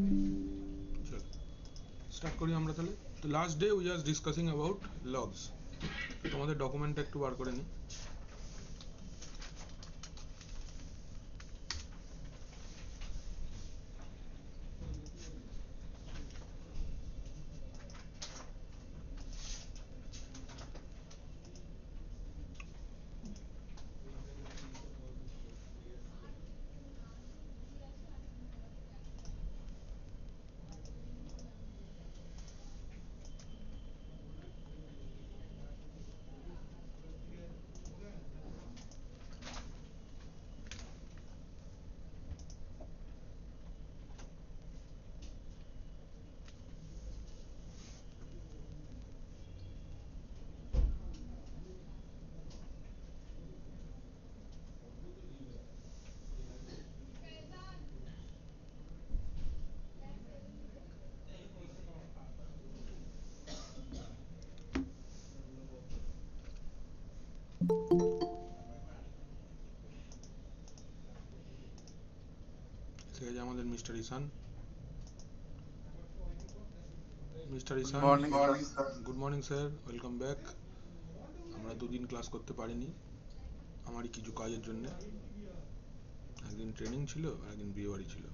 চলো স্টার্ট করি আমরা তাহলে। তো last day we are discussing about logs. তোমাদের ডকুমেন্টটা একটু বার করে নিই। ঠিক আছে, আমাদের mister Ishan. Mister Ishan, good morning sir, welcome back. আমরা দুদিন ক্লাস করতে পারিনি আমারই কিছু কাজের জন্য। একদিন ট্রেনিং ছিল, একদিন বিয়ে বাড়ি ছিল,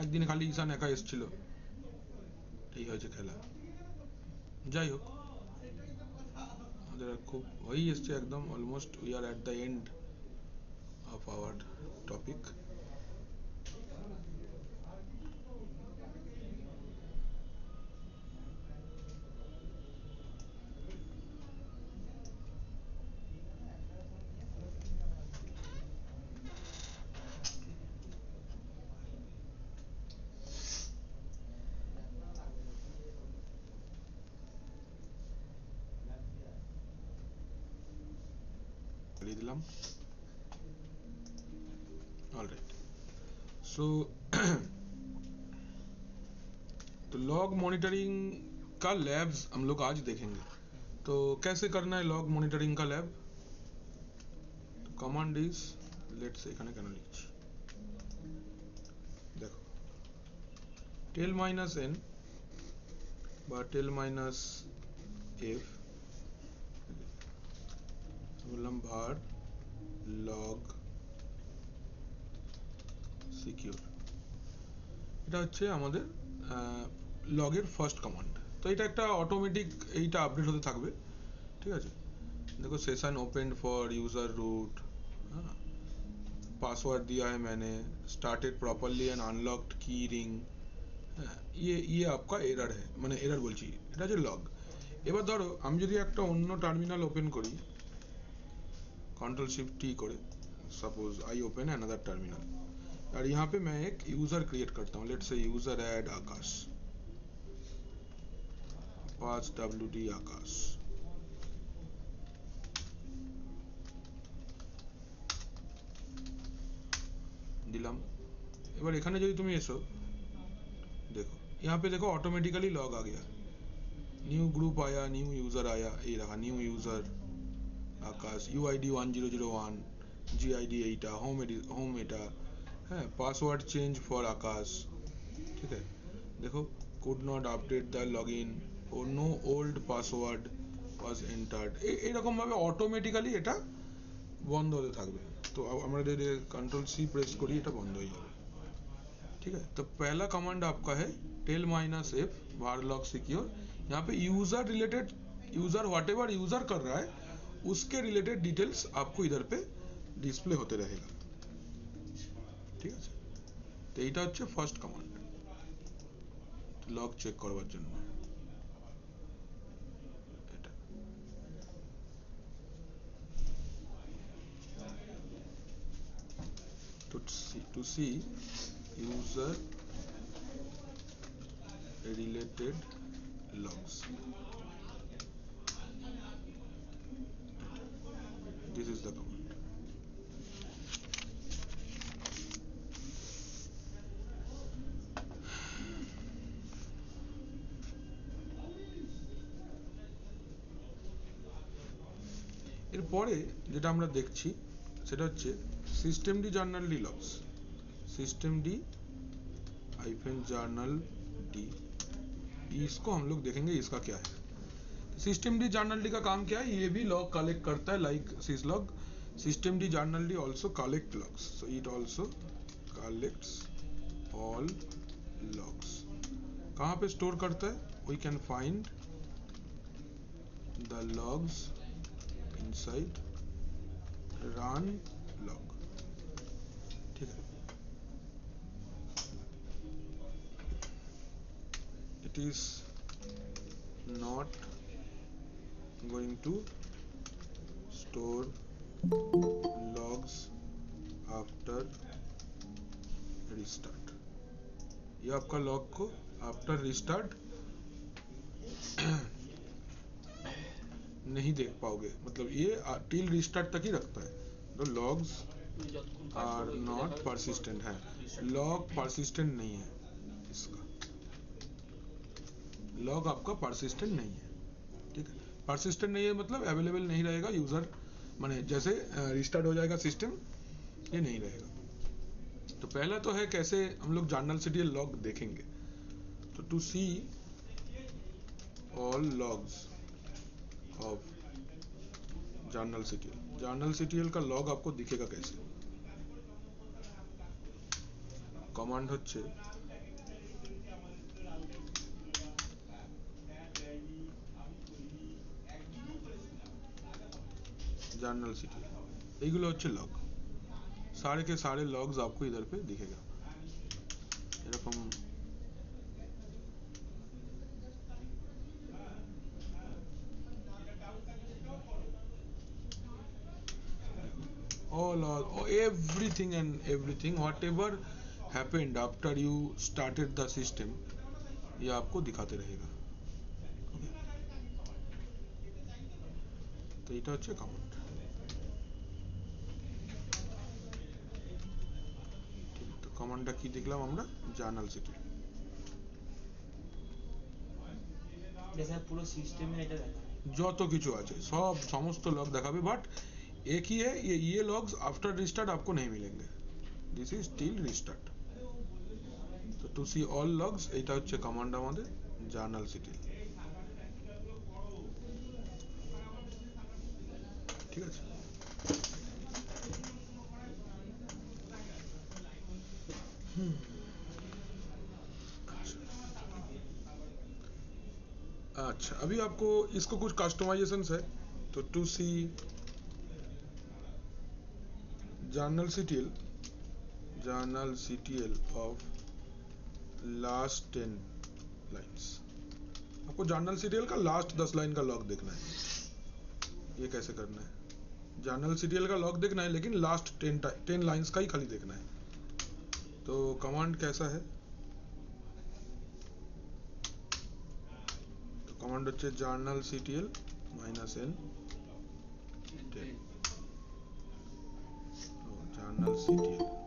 একদিন খালি ইসান একা এসেছিল, এই হয়েছে খেলা। যাই হোক, আমাদের খুব হয়েই এসছে একদম, almost we are at the end of our topic. চালিয়ে দিলাম। ऑलराइट, सो तो लॉग मॉनिटरिंग का लैब्स हम लोग आज देखेंगे। तो कैसे करना है लॉग मॉनिटरिंग का लैब? तो कमांड इज लेट्स এখানে কেন লিখছি দেখো, টেল মাইনাস এন বা টেল মাইনাস এফ, বললাম var log সিকিউর। এটা হচ্ছে আমাদের লগের ফার্স্ট কমান্ড। তো এটা একটা অটোমেটিক, এইটা আপডেট হতে থাকবে, ঠিক আছে। देखो session open for user root, हाँ, पासवर्ड दिया है मैंने, started properly and unlocked keyring, ये आपका एरर है, মানে এরর বলছি, এটা হচ্ছে লগ। এবার ধরো আমি যদি একটা অন্য টার্মিনাল ওপেন করি, कंट्रोल शिफ्ट टी করে, suppose I open another terminal, और यहाँ पे मैं एक यूज़र क्रिएट करता हूँ, let's say user add Akash, pass wd आकाश, दिलाम। এবার এখানে যদি তুমি এসো, देखो यहाँ पे देखो ऑटोमेटिकली लॉग आ गया, न्यू ग्रुप आया, न्यू यूज़र आया, ये रहा new user Akash, UID 1001, GID এইটা, হোম এটা, হ্যাঁ, পাসওয়ার্ড চেঞ্জ ফর আকাশ, ঠিক আছে। দেখো could not update the log in ও no old password was entered, এইরকমভাবে অটোমেটিক্যালি এটা বন্ধ হতে থাকবে। তো আমরা যদি कंट्रोल C प्रेस करी, এটা বন্ধ হয়ে যাবে, ठीक है। तो पहला कमांड आपका है tail minus f var log secure. यहाँ पे user related, user whatever user कर रहा है उसके रिलेटेड डिटेल्स आपको इधर पे डिस्प्ले होते रहेगा, ठीक है। तो এইটা হচ্ছে ফার্স্ট কমান্ড লগ চেক করবার জন্য, এটা। to see user related logs, this is the command। এরপরে যেটা আমরা দেখছি সেটা হচ্ছে systemd journald logs. Systemd hyphen journald, इसको हम लोग देखेंगे इसका क्या है। सिस्टम डी जर्नल डी का काम क्या है, ये भी लॉग कलेक्ट करता है like syslog। System d journal d also collect logs, so it also collects all logs. कहाँ पे स्टोर करता है, we can find the logs inside run log. ठीक है, it is not going to store logs after restart। ये आपका log को after restart नहीं देख पाओगे, मतलब ये टिल रिस्टार्ट तक ही रखता है। तो लॉग्स आर नॉट परसिस्टेंट है, लॉग परसिस्टेंट नहीं है, इसका लॉग आपका परसिस्टेंट नहीं है। ठीक है, परसिस्टेंट नहीं है मतलब अवेलेबल नहीं रहेगा यूजर, माने जैसे रिस्टार्ट हो जाएगा सिस्टम ये नहीं रहेगा। तो पहला तो है कैसे हम लोग journalctl लॉग देखेंगे। तो to see all logs of journalctl का लॉग आपको दिखेगा कैसे। कमांड হচ্ছে journalctl, এইগুলো হচ্ছে লগ, सारे के सारे लॉग्स आपको इधर पे दिखेगा এরকম। all everything and everything whatever happened after you started the system ये आपको दिखाते रहेगा। तो এটা হচ্ছে কমান্ড। তো কমান্ডটা কি দেখলাম আমরা, journalctl। जैसे पूरा सिस्टम में এটা দেখা যত কিছু আছে सब समस्त लॉग দেখাবে, बट एक ही है ये लॉग्स आफ्टर रिस्टार्ट आपको नहीं मिलेंगे, दिस इज टिल रिस्टार्ट। तो टू सी ऑल लॉग्स এটা হচ্ছে কমান্ড আমাদের journalctl। ঠিক আছে, अच्छा अभी आपको इसको कुछ कस्टमाइजेशंस है। तो to see journalctl of last 10 lines, आपको journalctl का लास्ट 10 लाइन का लॉग देखना है। ये कैसे करना है, journalctl का लॉग देखना है लेकिन लास्ट 10 लाइन्स का ही खाली देखना है। तो कमांड कैसा है, तो कमांड হচ্ছে journalctl -n 10, journalctl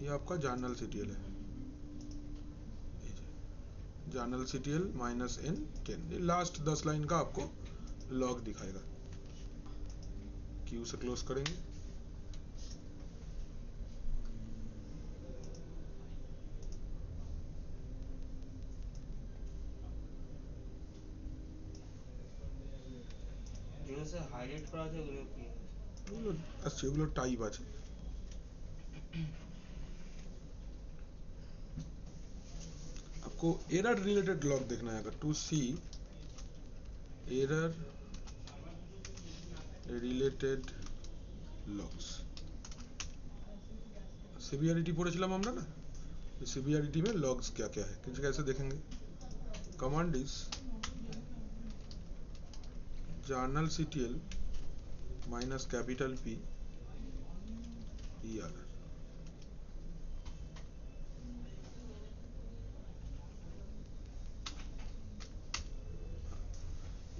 ये आपका journalctl है, journalctl -n 10 ये लास्ट 10 लाइन का आपको लॉग दिखाएगा। क्यू से क्लोज करेंगे, যেগুলো স্যার হাইলাইট করা আছে ওগুলো কি ওগুলো আচ্ছা ওগুলো টাইপ আছে। आपको एरर रिलेटेड लॉग देखना है, to see error related logs. Severity पढ़ेছিলাম আমরা না, सीवियरिटी में लॉग्स क्या क्या है, कैसे देखेंगे। Command is journalctl -P ER।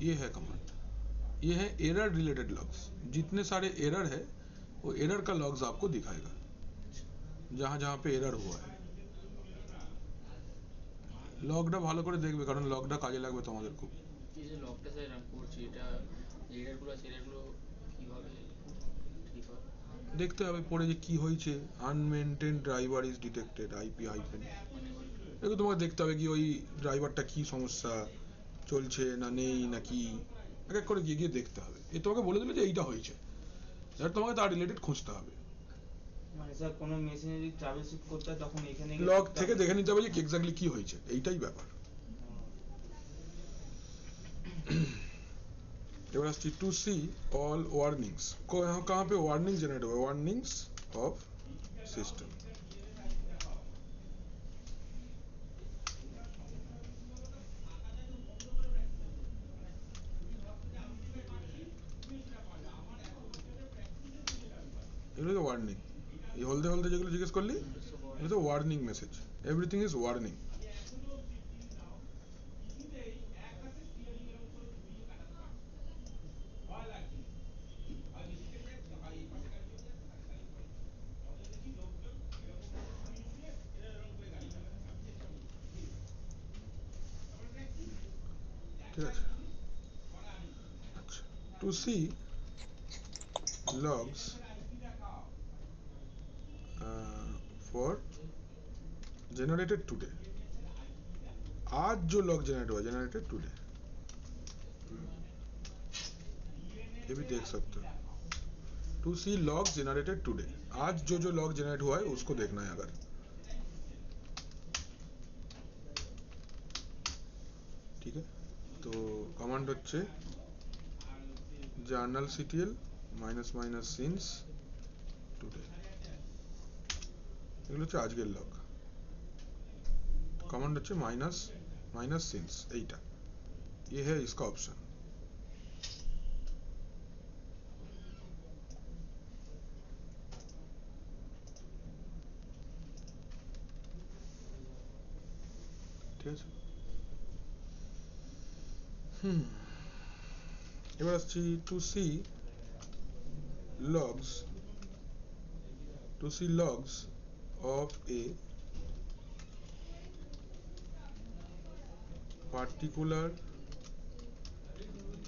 ये है कमांड, ये है एरर रिलेटेड लॉग्स। जितने सारे एरर है वो एरर का लॉग्स आपको दिखाएगा, जहां जहां पे एरर हुआ है। লগটা ভালো করে দেখবে, কারণ লগটা কাজে লাগবে তোমাদের খুব। এই যে লকটা স্যার রান করছি, এটা এরারগুলো আছে, এরারগুলো কিভাবে ঠিক হয়? দেখতে হবে পরে যে কি হয়েছে। Unmaintained driver is detected, IP hyphen. মানে ওই এগুলো তোমাকে দেখতে হবে কি ওই ড্রাইভারটা কি সমস্যা চলছে না নেই না কি, এক এক করে গিয়ে গিয়ে দেখতে হবে। এ তোমাকে বলে দিলে যে এইটা হয়েছে, এবার তোমাকে তার রিলেটেড খুঁজতে হবে। মানে স্যার কোনো মেশিনে যদি ট্রাভেল শিফট করতে হয় তখন এখানে গিয়ে লগ দেখতে থেকে হবে? দেখে নিতে হবে যে এক্স্যাক্টলি কি হয়েছে, এইটাই ব্যাপার। এবার আসছি টু সি অল ওয়ার্নিংস। कहाँ पे वार्निंग जनरेट हुआ, वार्निंग्स ऑफ सिस्टम। এগুলো তো ওয়ার্নিং, এই হলদে হলদে যেগুলো জিজ্ঞেস করলি এগুলো তো warning message. Everything is warning. ঠিক আছে, আচ্ছা। To see logs for generated today, आज जो लॉग जनरेट हुआ जनरेटेड टुडे, ये भी देख सकते हो। To see log generated today, आज जो जो लॉग जनरेट हुआ है उसको देखना है अगर। ठीक है, तो कमांड হচ্ছে journal CTL minus minus since today, এগুলো হচ্ছে আজকের লগ। कमांड হচ্ছে माइनस माइनस सिंस, এইটা ये है इसका ऑप्शन। ঠিক আছে, এবার আসছি to see logs, to see logs of a particular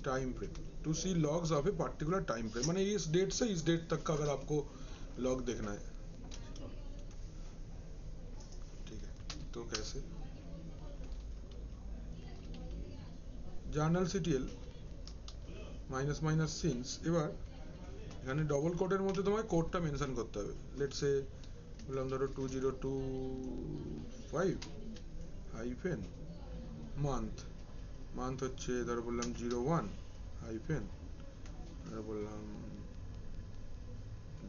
time frame. To see logs of a particular time frame, माने इस डेट से इस डेट तक का अगर आपको लॉग देखना है। ठीक है, तो कैसे, journal CTL minus minus since. এবার এখানে ডবল কোটের মধ্যে তোমায় কোডটা মেনশন করতে হবে। লেটস সে বললাম ধরো 2025 হাইফেন মান্থ, মান্থ হচ্ছে ধরো বললাম 01 হাইফেন, ধরো বললাম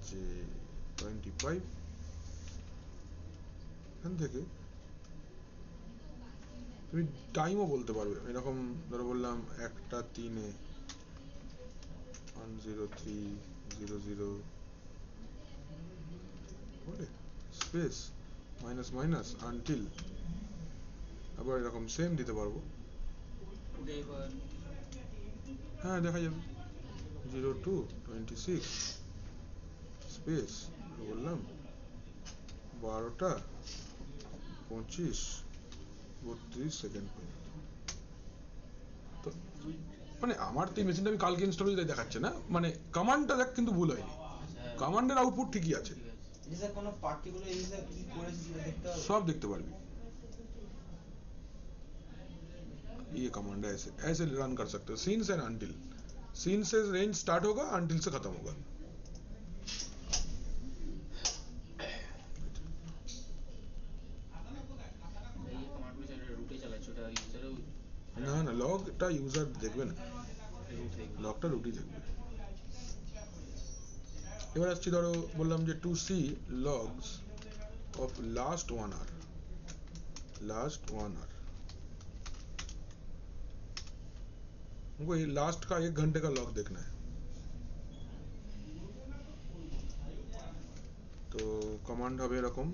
যে 25, এখান থেকে তুমি টাইমও বলতে পারবে। এরকম ধরো বললাম 1:03 1:03:00 বলে স্পেস মাইনাস মাইনাস আনটিল, আবার এরকম সেম দিতে পারবো। টুডে এবার হ্যাঁ দেখা যাবে 02:26 স্পেস বললাম 12:25:32 তো মানে আমার তো এই মেশিনটা আমি কালকে ইনস্টল করে দেখাচ্ছে না, মানে কমান্ডটা দেখ কিন্তু ভুল হয়নি, কমান্ডের আউটপুট ঠিকই আছে, ঠিক আছে। এই স্যার কোনো পার্টিকুলার ইউজার কি করেছে সেটা দেখতে হবে? সব দেখতে পারবি। ये कमांड है, ऐसे ऐसे रन कर सकते हो सीन से अनटिल, सीन से रेंज स्टार्ट होगा अनटिल से खत्म होगा। এই কমান্ডগুলো স্যার রুটে চালাচ্ছে, ওটা ইউজারও না না লগটা ইউজার দেখবে না, রুট দেখবে। লগটা রুটি দেখবে। এবার আসছি ধরো বললাম যে to see logs of last 1 hour, last 1 hour, हमको ये लास्ट का 1 घंटे का लॉग देखना है। तो कमांड হবে এরকম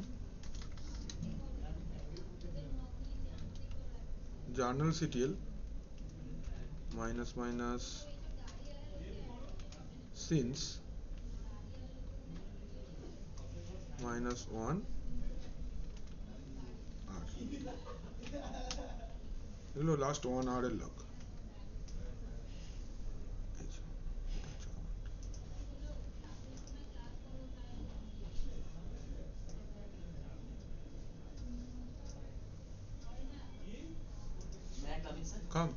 journal CTL minus minus since -1 আর এগুলো লাস্ট 1 আওয়ারের লগ। मैं कभी सर काम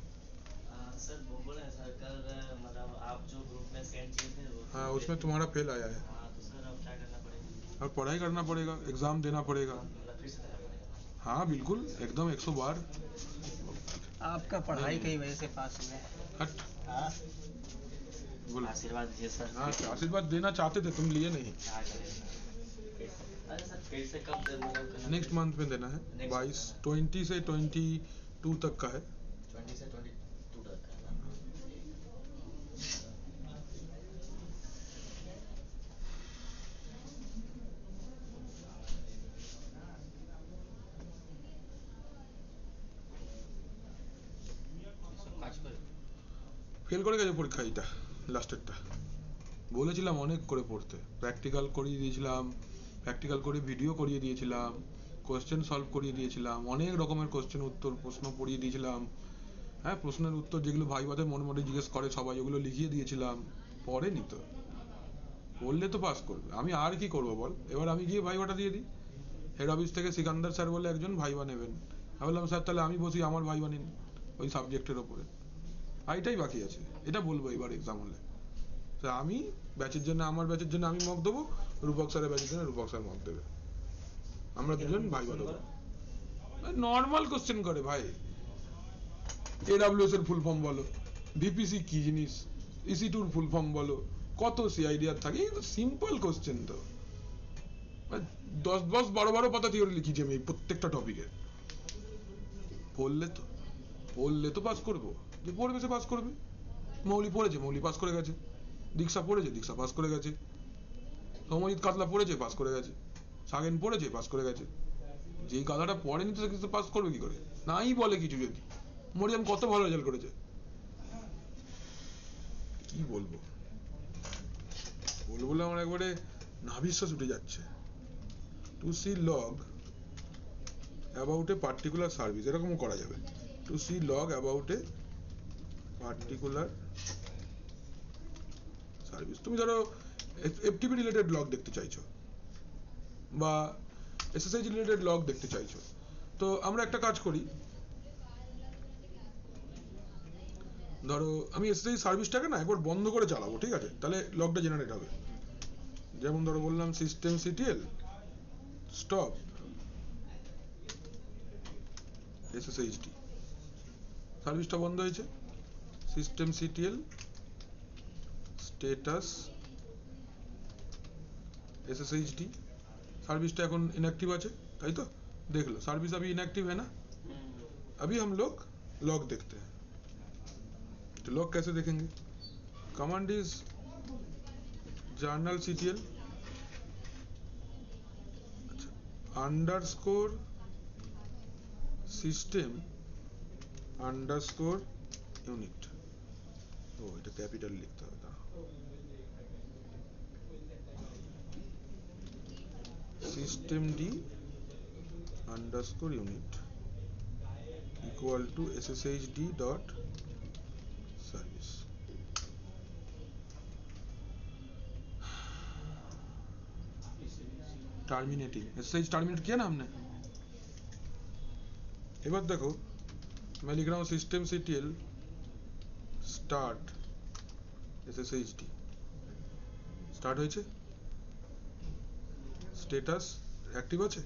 सर वो बोले सर कल मतलब आप जो ग्रुप में सेंड किए थे वो हाँ उसमें तुम्हारा फेल आया है हाँ तो सर अब क्या करना पड़ेगा? और पढ़ाई करना पड़ेगा, एग्जाम देना पड़ेगा। मतलब फिर से देना पड़ेगा? हाँ बिल्कुल एकदम 100 बार। आपका पढ़ाई की वजह से पास हुए। हट हाँ बोलो। आशीर्वाद दीजिए सर। हाँ आशीर्वाद देना चाहते थे, तुम लिए नहीं। क्या करें सर? अरे सर फिर से कब मतलब करना नेक्स्ट मंथ में देना है, Next 22 20 से 22 तक का है। 20 से 22 तक का है ना? এসব কাজ করে ফেল করে গেছে পরীক্ষা এইটা লাস্টেরটা। বলেছিলাম অনেক করে পড়তে, প্র্যাকটিক্যাল করিয়ে দিয়েছিলাম, প্র্যাকটিক্যাল করে ভিডিও করিয়ে দিয়েছিলাম, কোশ্চেন সলভ করিয়ে দিয়েছিলাম, অনেক রকমের কোশ্চেন উত্তর প্রশ্ন পড়িয়ে দিয়েছিলাম। হ্যাঁ প্রশ্নের উত্তর যেগুলো ভাইবাতে মনে মনে জিজ্ঞেস করে সবাই, ওগুলো লিখিয়ে দিয়েছিলাম। পড়েনি তো, পড়লে তো পাস করবে। আমি আর কি করবো বল, এবার আমি গিয়ে ভাইবাটা দিয়ে দিই। হেড অফিস থেকে সিকান্দার স্যার বলে একজন ভাইবা নেবেন। আমি বললাম স্যার তাহলে আমি বসি, আমার ভাইবা নিন ওই সাবজেক্টের ওপরে। এইটাই বাকি আছে, এটা বলবো এবার এক্সাম হলে। তো আমি ব্যাচের জন্য, আমার ব্যাচের জন্য আমি মক দেবো, রূপক স্যারের ব্যাচের জন্য রূপক স্যার মক দেবে। আমরা দুজন ভাইবা দেবো। নর্মাল কোশ্চেন করে ভাই, এডব্লিউএস এর ফুল ফর্ম বলো, ভিপিসি কি জিনিস, ইসি2 এর ফুল ফর্ম বলো, কত সিআইডিআর থাকে, এই তো সিম্পল কোশ্চেন। তো 10 12 পাতা থিওরি লিখিছি আমি প্রত্যেকটা টপিকের। পড়লে তো পাস করবো, যে পড়বে সে পাস করবে। মৌলি পড়েছে, মৌলি পাস করে গেছে। দীক্ষা পড়েছে, দীক্ষা পাস করে গেছে। সমজিৎ কাতলা পড়েছে, পাস করে গেছে। সাগেন পড়েছে, পাস করে গেছে। যেই গাধাটা পড়েনি তো সে কিছু পাস করবে কি করে? নাই বলে কিছু যদি। মরিয়াম কত ভালো রেজাল্ট করেছে, কি বলবো বলে আমার একবারে নাভিশ্বাস উঠে যাচ্ছে। To see log about a particular service, এরকমও করা যাবে। To see log about a particular service. তুমি ধরো এফটিপি রিলেটেড লগ দেখতে চাইছো বা এসএসএইচ রিলেটেড লগ দেখতে চাইছো, তো আমরা একটা কাজ করি। ধরো আমি এসএসএইচ সার্ভিসটাকে না একবার বন্ধ করে চালাবো, ঠিক আছে? তাহলে লগটা জেনারেট হবে। যেমন ধরো বললাম সিস্টেম সিটিএল স্টপ এসএসএইচডি, সার্ভিসটা বন্ধ হয়েছে। সিস্টেম সিটিএল স্ট্যাটাস এসএসএইচডি, সার্ভিসটা এখন इनएक्टिव আছে, তাই তো? देख लो सर्विस अभी इनएक्टिव है ना। अभी हम लोग लॉग देखते हैं। तो लॉग कैसे देखेंगे? Command is journalctl underscore system underscore unit. O এটা ক্যাপিটাল লিখতে হবে। systemd underscore unit equal to sshd dot service। Terminating ssh terminate किया ना हमने। एक बार देखो मैं लिख रहा हूँ system ctl start sshd, start হয়েছে, স্ট্যাটাস অ্যাক্টিভ আছে।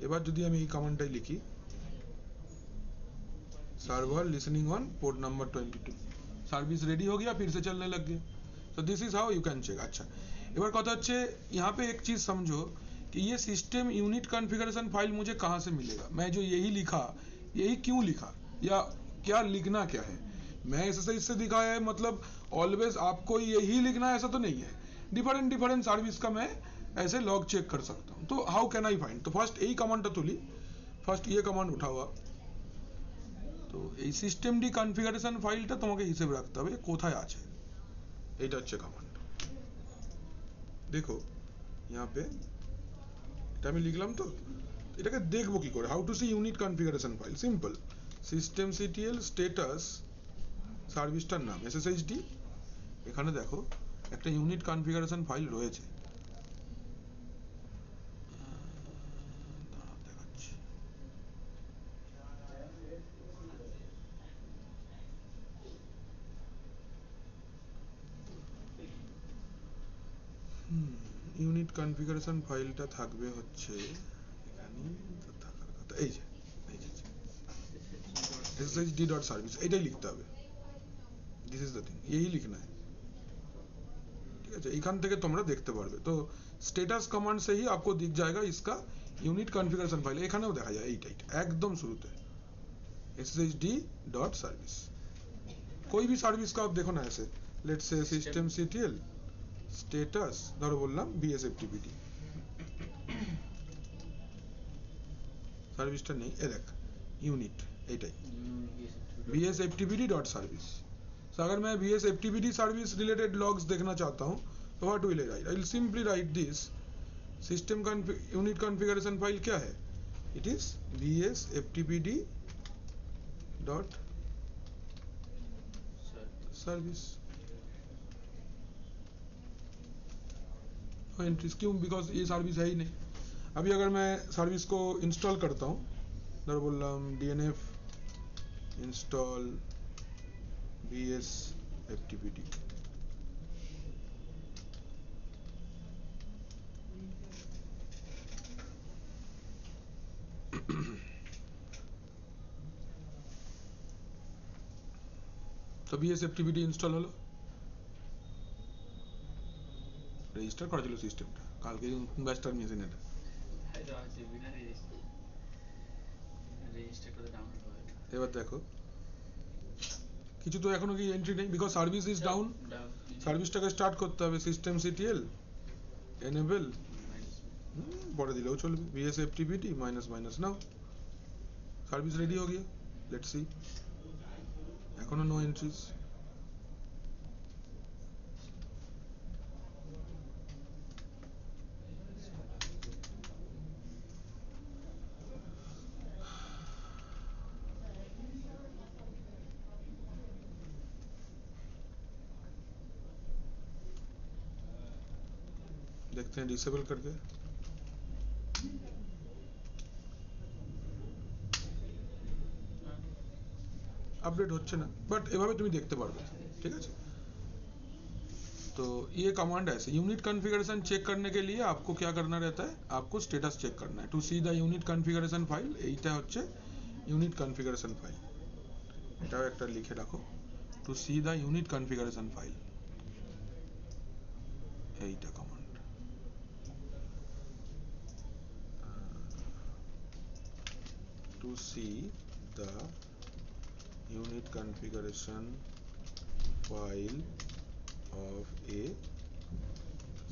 এবার যদি আমি এই কমান্ডটাই লিখি server listening on port number 22, service ready हो गया, फिर से चलने लग गया। तो this is how you can check. अच्छा এবার কথা হচ্ছে यहाँ पे एक चीज समझो कि ये सिस्टम यूनिट कॉन्फ़िगरेशन फाइल मुझे कहाँ से मिलेगा। मैं जो यही लिखा, यही क्यों लिखा या क्या लिखना क्या है, मैं एसएसएच से दिखाया है मतलब ऑलवेज आपको यही लिखना है ऐसा तो नहीं है। डिफरेंट डिफरेंट सर्विस का मैं ऐसे लॉग चेक कर सकता हूँ। तो हाउ कैन आई फाइंड, तो फार्स्ट यही कमांडটা তুলি, ফার্স্ট ये कमांड उठावा। তো এই সিস্টেমডি কনফিগারেশন ফাইলটা তোমাকে হিসেবে রাখতে হবে কোথায় আছে। এটা হচ্ছে কমান্ড। দেখো यहाँ पे এটা আমি লিখলাম, তো এটাকে দেখবো কি করে? How to see unit configuration file, simple. systemctl status সার্ভিসটার নাম sshd, এখানে দেখো একটা ইউনিট কনফিগারেশন ফাইল রয়েছে, দেখাচ্ছি। ইউনিট কনফিগারেশন ফাইলটা থাকবে হচ্ছে এখানে, তো থাকার কথা এই যে sshd.service, এটাই লিখতে হবে। দিস ইজ দ্য থিং, এই লিখনা है, ঠিক আছে। এখান থেকে তোমরা দেখতে পারবে, তো স্ট্যাটাস কমান্ড से ही आपको दिख जाएगा इसका यूनिट कॉन्फ़िगरेशन फाइल, এখানেও দেখা যায় এইটা একদম শুরুতে sshd.service। कोई भी सर्विस का आप देखो ना ऐसे, लेट्स से systemctl स्टेटस, ধরো বললাম bsftpd, সার্ভিসটা নেই, এ দেখ ইউনিট এইটাই bsftpd.service। So अगर मैं bsftpd सर्विस रिलेटेड लॉग्स देखना चाहता हूँ तो what will I right, I will simply write this system unit configuration file क्या है, इट इज bsftpd.service एंट्रीज क्यों, बिकॉज ये सर्विस है ही नहीं। अभी अगर मैं सर्विस को इंस्टॉल करता हूँ, धर बोल रहा हूँ dnf इंस्टॉल bsftpd, তো bsftpd ইনস্টল হলো, রেজিস্টার করা ছিল সিস্টেমটা, কালকে নতুন ব্যাচটার মেশিন এটা, এবার দেখো কিছু তো এখনো কি এন্ট্রি নেই, বিকজ সার্ভিস ইজ ডাউন। সার্ভিসটাকে স্টার্ট করতে হবে, systemctl enable, পরে দিলেও চলবে bsftpd -- নাও, সার্ভিস রেডি हो गया, लेट्स सी, এখনো নো এন্ট্রিজ। देखते हैं डिसेबल करके, আপডেট হচ্ছে না, বাট এভাবে তুমি দেখতে পারবে, ঠিক আছে। तो ये कमांड है, यूनिट कॉन्फ़िगरेशन चेक करने के लिए आपको क्या करना रहता है, आपको स्टेटस चेक करना है। To see the unit configuration file, এইটা হচ্ছে ইউনিট কনফিগারেশন ফাইল, এটাও একটা লিখে রাখো, to see the unit configuration file, এইটা command. to see the unit configuration file of a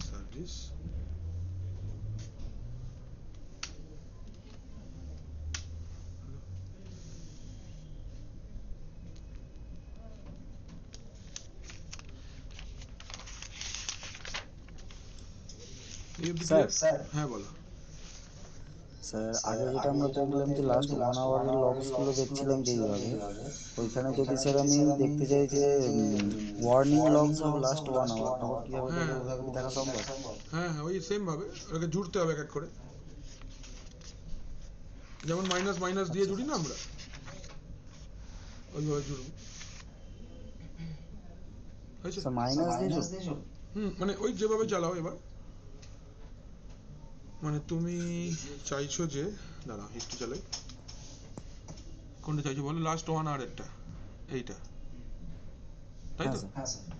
service, sir হ্যাঁ বলো স্যার, আগে যেটা আমরা দেখলাম যে লাস্ট 1 আওয়ারের লগস গুলো দেখছিলাম যেইভাবে, ওইখানে যদি স্যার আমি দেখতে চাই যে warning logs of last 1 hour, তখন কিভাবে দেখবো, ওইভাবে দেখা সম্ভব? হ্যাঁ হ্যাঁ, ওই সেম ভাবে ওকে জুড়তে হবে এক এক করে, যেমন মাইনাস মাইনাস দিয়ে জুড়ি না আমরা, ওইভাবে জুড়ব। স্যার মাইনাস দিয়েছো? মানে ওই যেভাবে চালাও এবার, মানে তুমি চাইছো যে, দাঁড়া হিস্ট্রি চালাই, কোনটা চাইছো বলো, লাস্ট 1 আওয়ারেরটা, এইটা, তাই তো?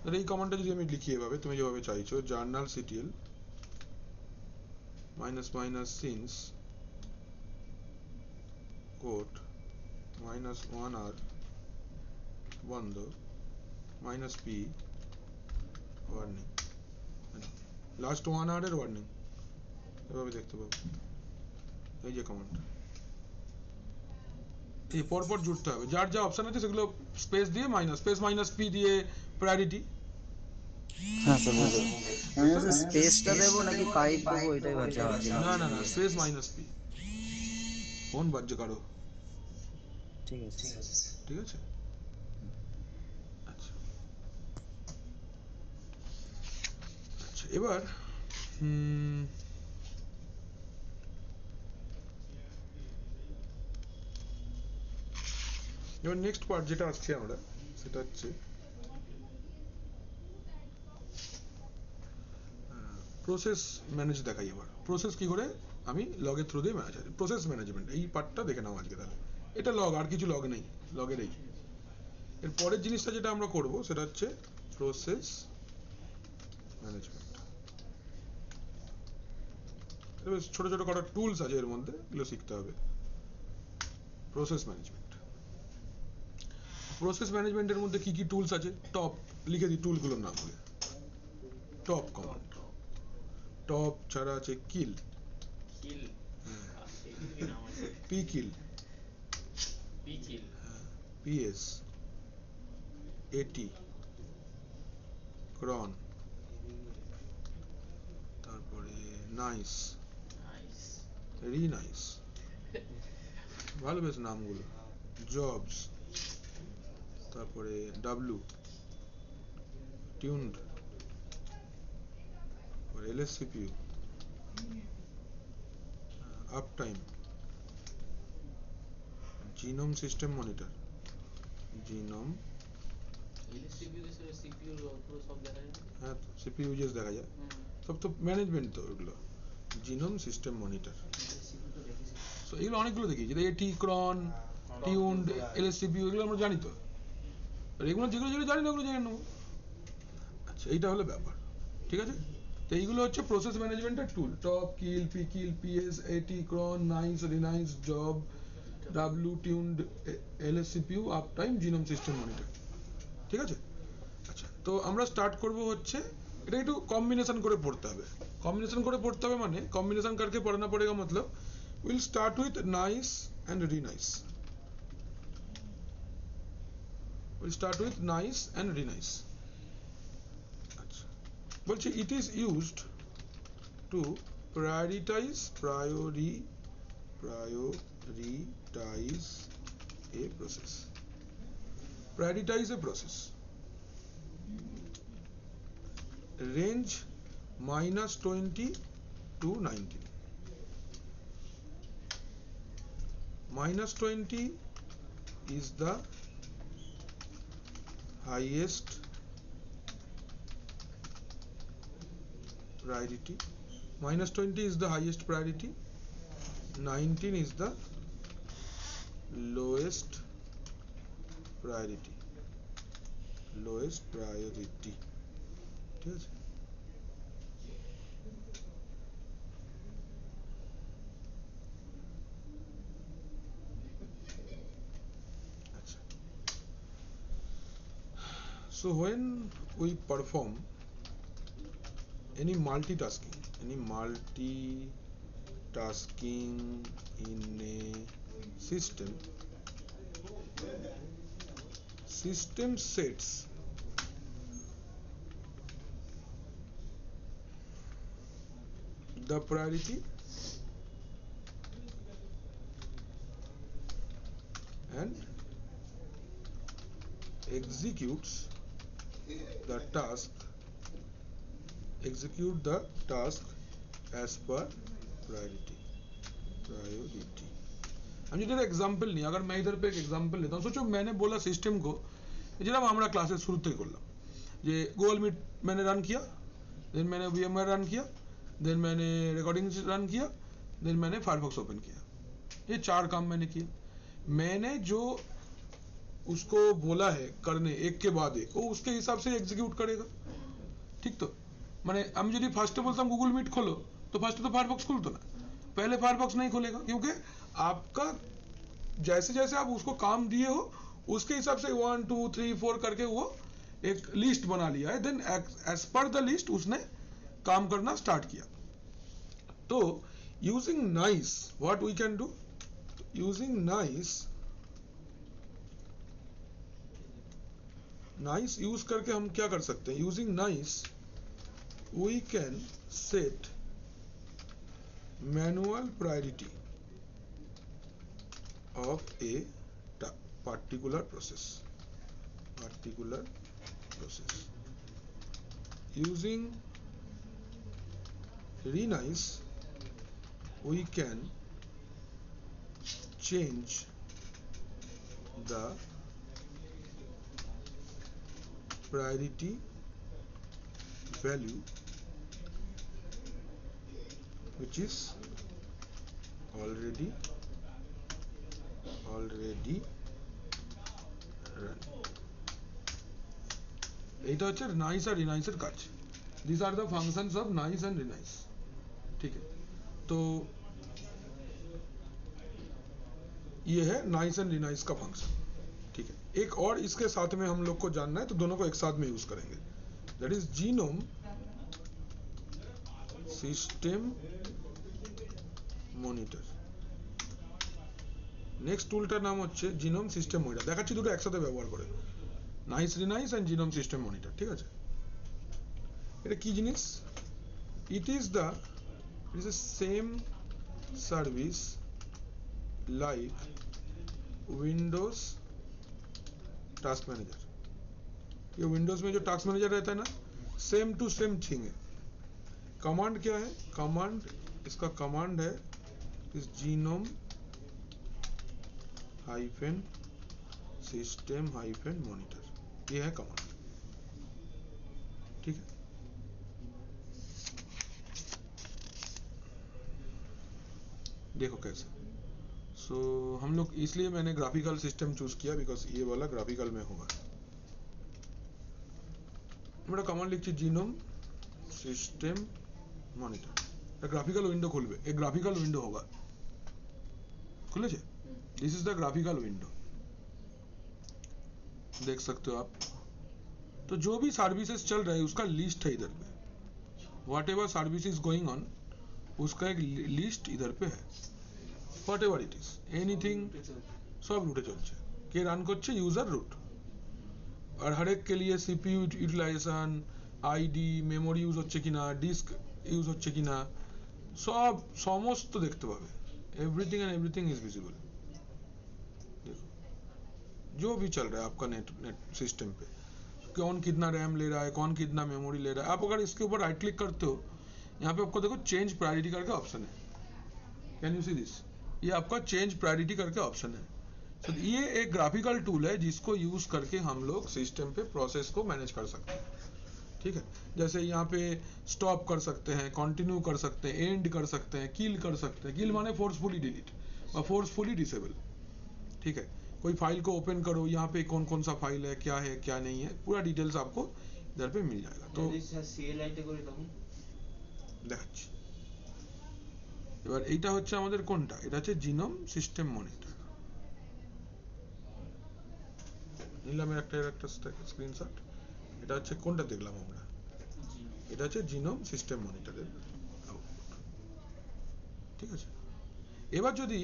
তাহলে এই কমান্ডটা যদি আমি লিখি এভাবে, তুমি যেভাবে চাইছো, journal ctl --since quote -1 hour বন্ধ -p ওয়ার্নিং, লাস্ট 1 আওয়ারের ওয়ার্নিং, এভাবে দেখতে পাবো, এই যে কমান্ড, এই পরপর জুড়তে হবে, যার যা অপশন আছে সেগুলো স্পেস দিয়ে স্পেস -p দিয়ে প্রায়োরিটি। হ্যাঁ স্যার, আমি স্পেসটা দেবো নাকি পাইপ দেবো এটাই ভাবছি। না না না, স্পেস -p, ফোন বাজছে কারো। ঠিক আছে। ঠিক আছে? আচ্ছা আচ্ছা এবার এবার নেক্সট পার্ট যেটা আসছে আমরা সেটা হচ্ছে প্রসেস ম্যানেজ দেখাই। এবার প্রসেস কি করে আমি লগের থ্রু দিয়ে ম্যানেজ, প্রসেস ম্যানেজমেন্ট এই পার্টটা দেখে নাও আজকে। তাহলে এটা লগ, আর কিছু লগ নেই, লগের এই। এর পরের জিনিসটা যেটা আমরা করব সেটা হচ্ছে প্রসেস ম্যানেজমেন্ট। ছোট ছোট কটা টুলস আছে এর মধ্যে, এগুলো শিখতে হবে। প্রসেস ম্যানেজমেন্ট, প্রসেস ম্যানেজমেন্টের মধ্যে কি কি টুলস আছে টপ লিখে দিই টুলগুলোর নাম বলে। টপ কমান্ড, টপ ছাড়া আছে কিল, কিল পি কিল, পিকিল পিএস, এটি, ক্রন, তারপরে নাইস, নাইস রি নাইস, ভালো বেশ নামগুলো, জবস, তারপরে W, tuned, lscpu, uptime, GNOME system monitor, GNOME, CPU CPU পুরো সব দেখা যায়। হ্যাঁ সিপিইউ ইউজেস দেখা যায়, সব তো ম্যানেজমেন্ট তো ওগুলো। জিনোম সিস্টেম মনিটর, সো এগুলো অনেকগুলো দেখি, যেটা এটি, ক্রন, টিউনড, এলএসসিপিইউ এগুলো আমরা জানি তো। আর এগুলো যেগুলো যেগুলো জানি না ওগুলো জেনে নেবো। আচ্ছা এইটা হলো ব্যাপার, ঠিক আছে? তো এইগুলো হচ্ছে প্রসেস ম্যানেজমেন্টের tool. Top, kill, pkill, ps, at, cron, nice, renice, job, W, tuned, lscpu, uptime, GNOME system monitor. ঠিক আছে? আচ্ছা তো আমরা স্টার্ট করব হচ্ছে, এটা একটু কম্বিনেশন করে পড়তে হবে। কম্বিনেশন করে পড়তে হবে মানে কম্বিনেশন करके पढ़ना पड़ेगा मतलब we'll start with nice and re-nice. We'll start with nice and re-nice. আচ্ছা বলছি it is used to prioritize a process. Prioritize a process. Range -20 to 19. -20 is the highest priority. -20 is the highest priority. 19 is the lowest priority. Lowest priority. ঠিক আছে? আচ্ছা so when we perform any multitasking in a system sets the priority and execute the task as per priority. हम इधर example नहीं, अगर मैं इधर पे एक एग्जांपल लेता हूँ, सोचो मैंने बोला सिस्टम को যেটা আমরা ক্লাসের শুরুতেই করলাম যে गूगल मीट मैंने रन किया, देन मैंने VMware रन किया, देन मैंने रिकॉर्डिंग रन किया, देन मैंने फायरफॉक्स ओपन किया। ये 4 काम मैंने किए। मैंने जो उसको बोला है करने एक के बाद एक, वो उसके हिसाब से एग्जीक्यूट करेगा। ठीक तो মানে আমি যদি ফার্স্টে বলতাম गूगल मीट खोलो तो फार्स्ट तो फायरफॉक्स खुलता ना, पहले फायरफॉक्स नहीं खुलेगा क्योंकि आपका जैसे जैसे आप उसको काम दिए हो उसके हिसाब से 1 2 3 4 करके वो एक लिस्ट बना लिया है, then as per the list उसने काम करना स्टार्ट किया। तो using nice what we can do, using nice use करके हम क्या कर सकते हैं, using nice we can set manual priority of a task. particular process. Using Renice we can change the priority value which is already run. এটা হচ্ছে nice আর রিনাইসের কাজ। This are the functions of nice and renice. ठीक है, तो ये है नाइस एंड रिनाइस का फंक्शन। ठीक है, एक और इसके साथ में हम लोग को जानना है, तो दोनों को एक साथ में यूज करेंगे। That is GNOME system monitor. Next টুলটার নাম হচ্ছে জিনোম সিস্টেম মনিটর। দেখাচ্ছি দুটো একসাথে ব্যবহার করে, nice renice and GNOME system monitor. ঠিক আছে, এটা কি জিনিস? It is the same service like Windows task manager. ये विंडोज में जो टास्क मैनेजर रहता है ना, सेम टू सेम थिंग है। कमांड क्या है? कमांड, इसका कमांड है इस GNOME hyphen system hyphen monitor, ये है कमांड। ठीक है, देखो कैसे। सो हम लोग, इसलिए मैंने ग्राफिकल सिस्टम चूज किया बिकॉज ये वाला ग्राफिकल में होगा। আমরা কমান্ড লিখছি জিনোম সিস্টেম মনিটর। এটা গ্রাফিক্যাল উইন্ডো খুলবে, एक ग्राफिकल विंडो होगा। खुलेছে? This is the graphical window, देख सकते हो आप। तो जो भी सर्विसेज चल रहा है उसका लिस्ट है इधर पे, what ever service is going on उसका एक लिस्ट इधर पे है। व्हाटएवर इट इज, एनीथिंग, सब रूटे चलছে। কে রান করছে? User root. আর হরেক के लिए CPU utilization, ID, memory use হচ্ছে কিনা, ডিস্ক ইউজ হচ্ছে কিনা, সব সমস্ত দেখতে পাবে। Everything and everything is visible. देखो जो भी चल रहा है आपका नेट सिस्टम पे, कौन कितना रैम ले रहा है, कौन कितना मेमोरी ले रहा है। आप अगर इसके ऊपर राइट क्लिक करते हो, यहाँ पे आपको देखो चेंज प्रायोरिटी करके ऑप्शन है। Can you see this? ये आपका चेंज प्रायोरिटी करके ऑप्शन है। तो ये एक ग्राफिकल टूल है जिसको यूज करके हम लोग सिस्टम पे प्रोसेस को मैनेज कर सकते हैं। ठीक है, जैसे यहाँ पे स्टॉप कर सकते हैं, कंटिन्यू कर सकते हैं, एंड कर सकते हैं, किल कर सकते हैं। किल माने फोर्सफुली डिलीट और फोर्सफुली डिसेबल। ठीक है, कोई फाइल को ओपन करो, यहाँ पे कौन कौन सा फाइल है, क्या नहीं है, पूरा डिटेल्स आपको इधर पे मिल जाएगा। तो দেখাচ্ছি। এবার এইটা হচ্ছে আমাদের কোনটা? এটা হচ্ছে জিনোম সিস্টেম মনিটর। নিলাম একটা স্ক্রিনশট। এটা হচ্ছে কোনটা দেখলাম আমরা? এটা হচ্ছে জিনোম সিস্টেম মনিটরের আউটপুট। ঠিক আছে, এবার যদি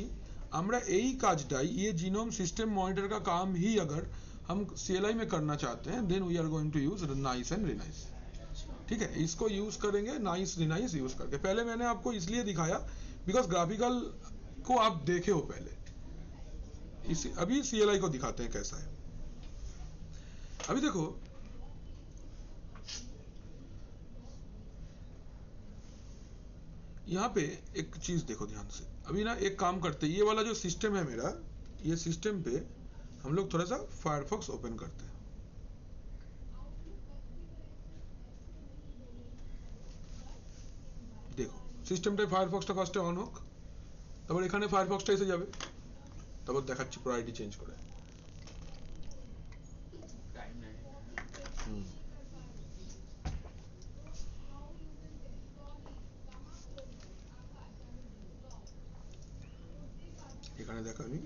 আমরা এই কাজটাই, ये जीनोम सिस्टम मॉनिटर का काम ही अगर हम CLI में करना चाहते हैं, then we are going to use nice and renice. ठीक है, इसको यूज करेंगे नाइस रिनाइस यूज करके। पहले मैंने आपको इसलिए दिखाया बिकॉज ग्राफिकल को आप देखे हो पहले, अभी CLI को दिखाते हैं कैसा है। अभी देखो, यहाँ पे एक चीज देखो ध्यान से। अभी ना एक काम करते हैं, ये वाला जो सिस्टम है मेरा, ये सिस्टम पे हम लोग थोड़ा सा फायरफॉक्स ओपन करते हैं। देखो সিস্টেমটাই ফায়ারফক্সটা ফার্স্টে অন হোক, তারপর এখানে ফায়ারফক্সটা এসে যাবে, তারপর দেখাচ্ছি প্রায়োরিটি চেঞ্জ করে। এখানে দেখো আমি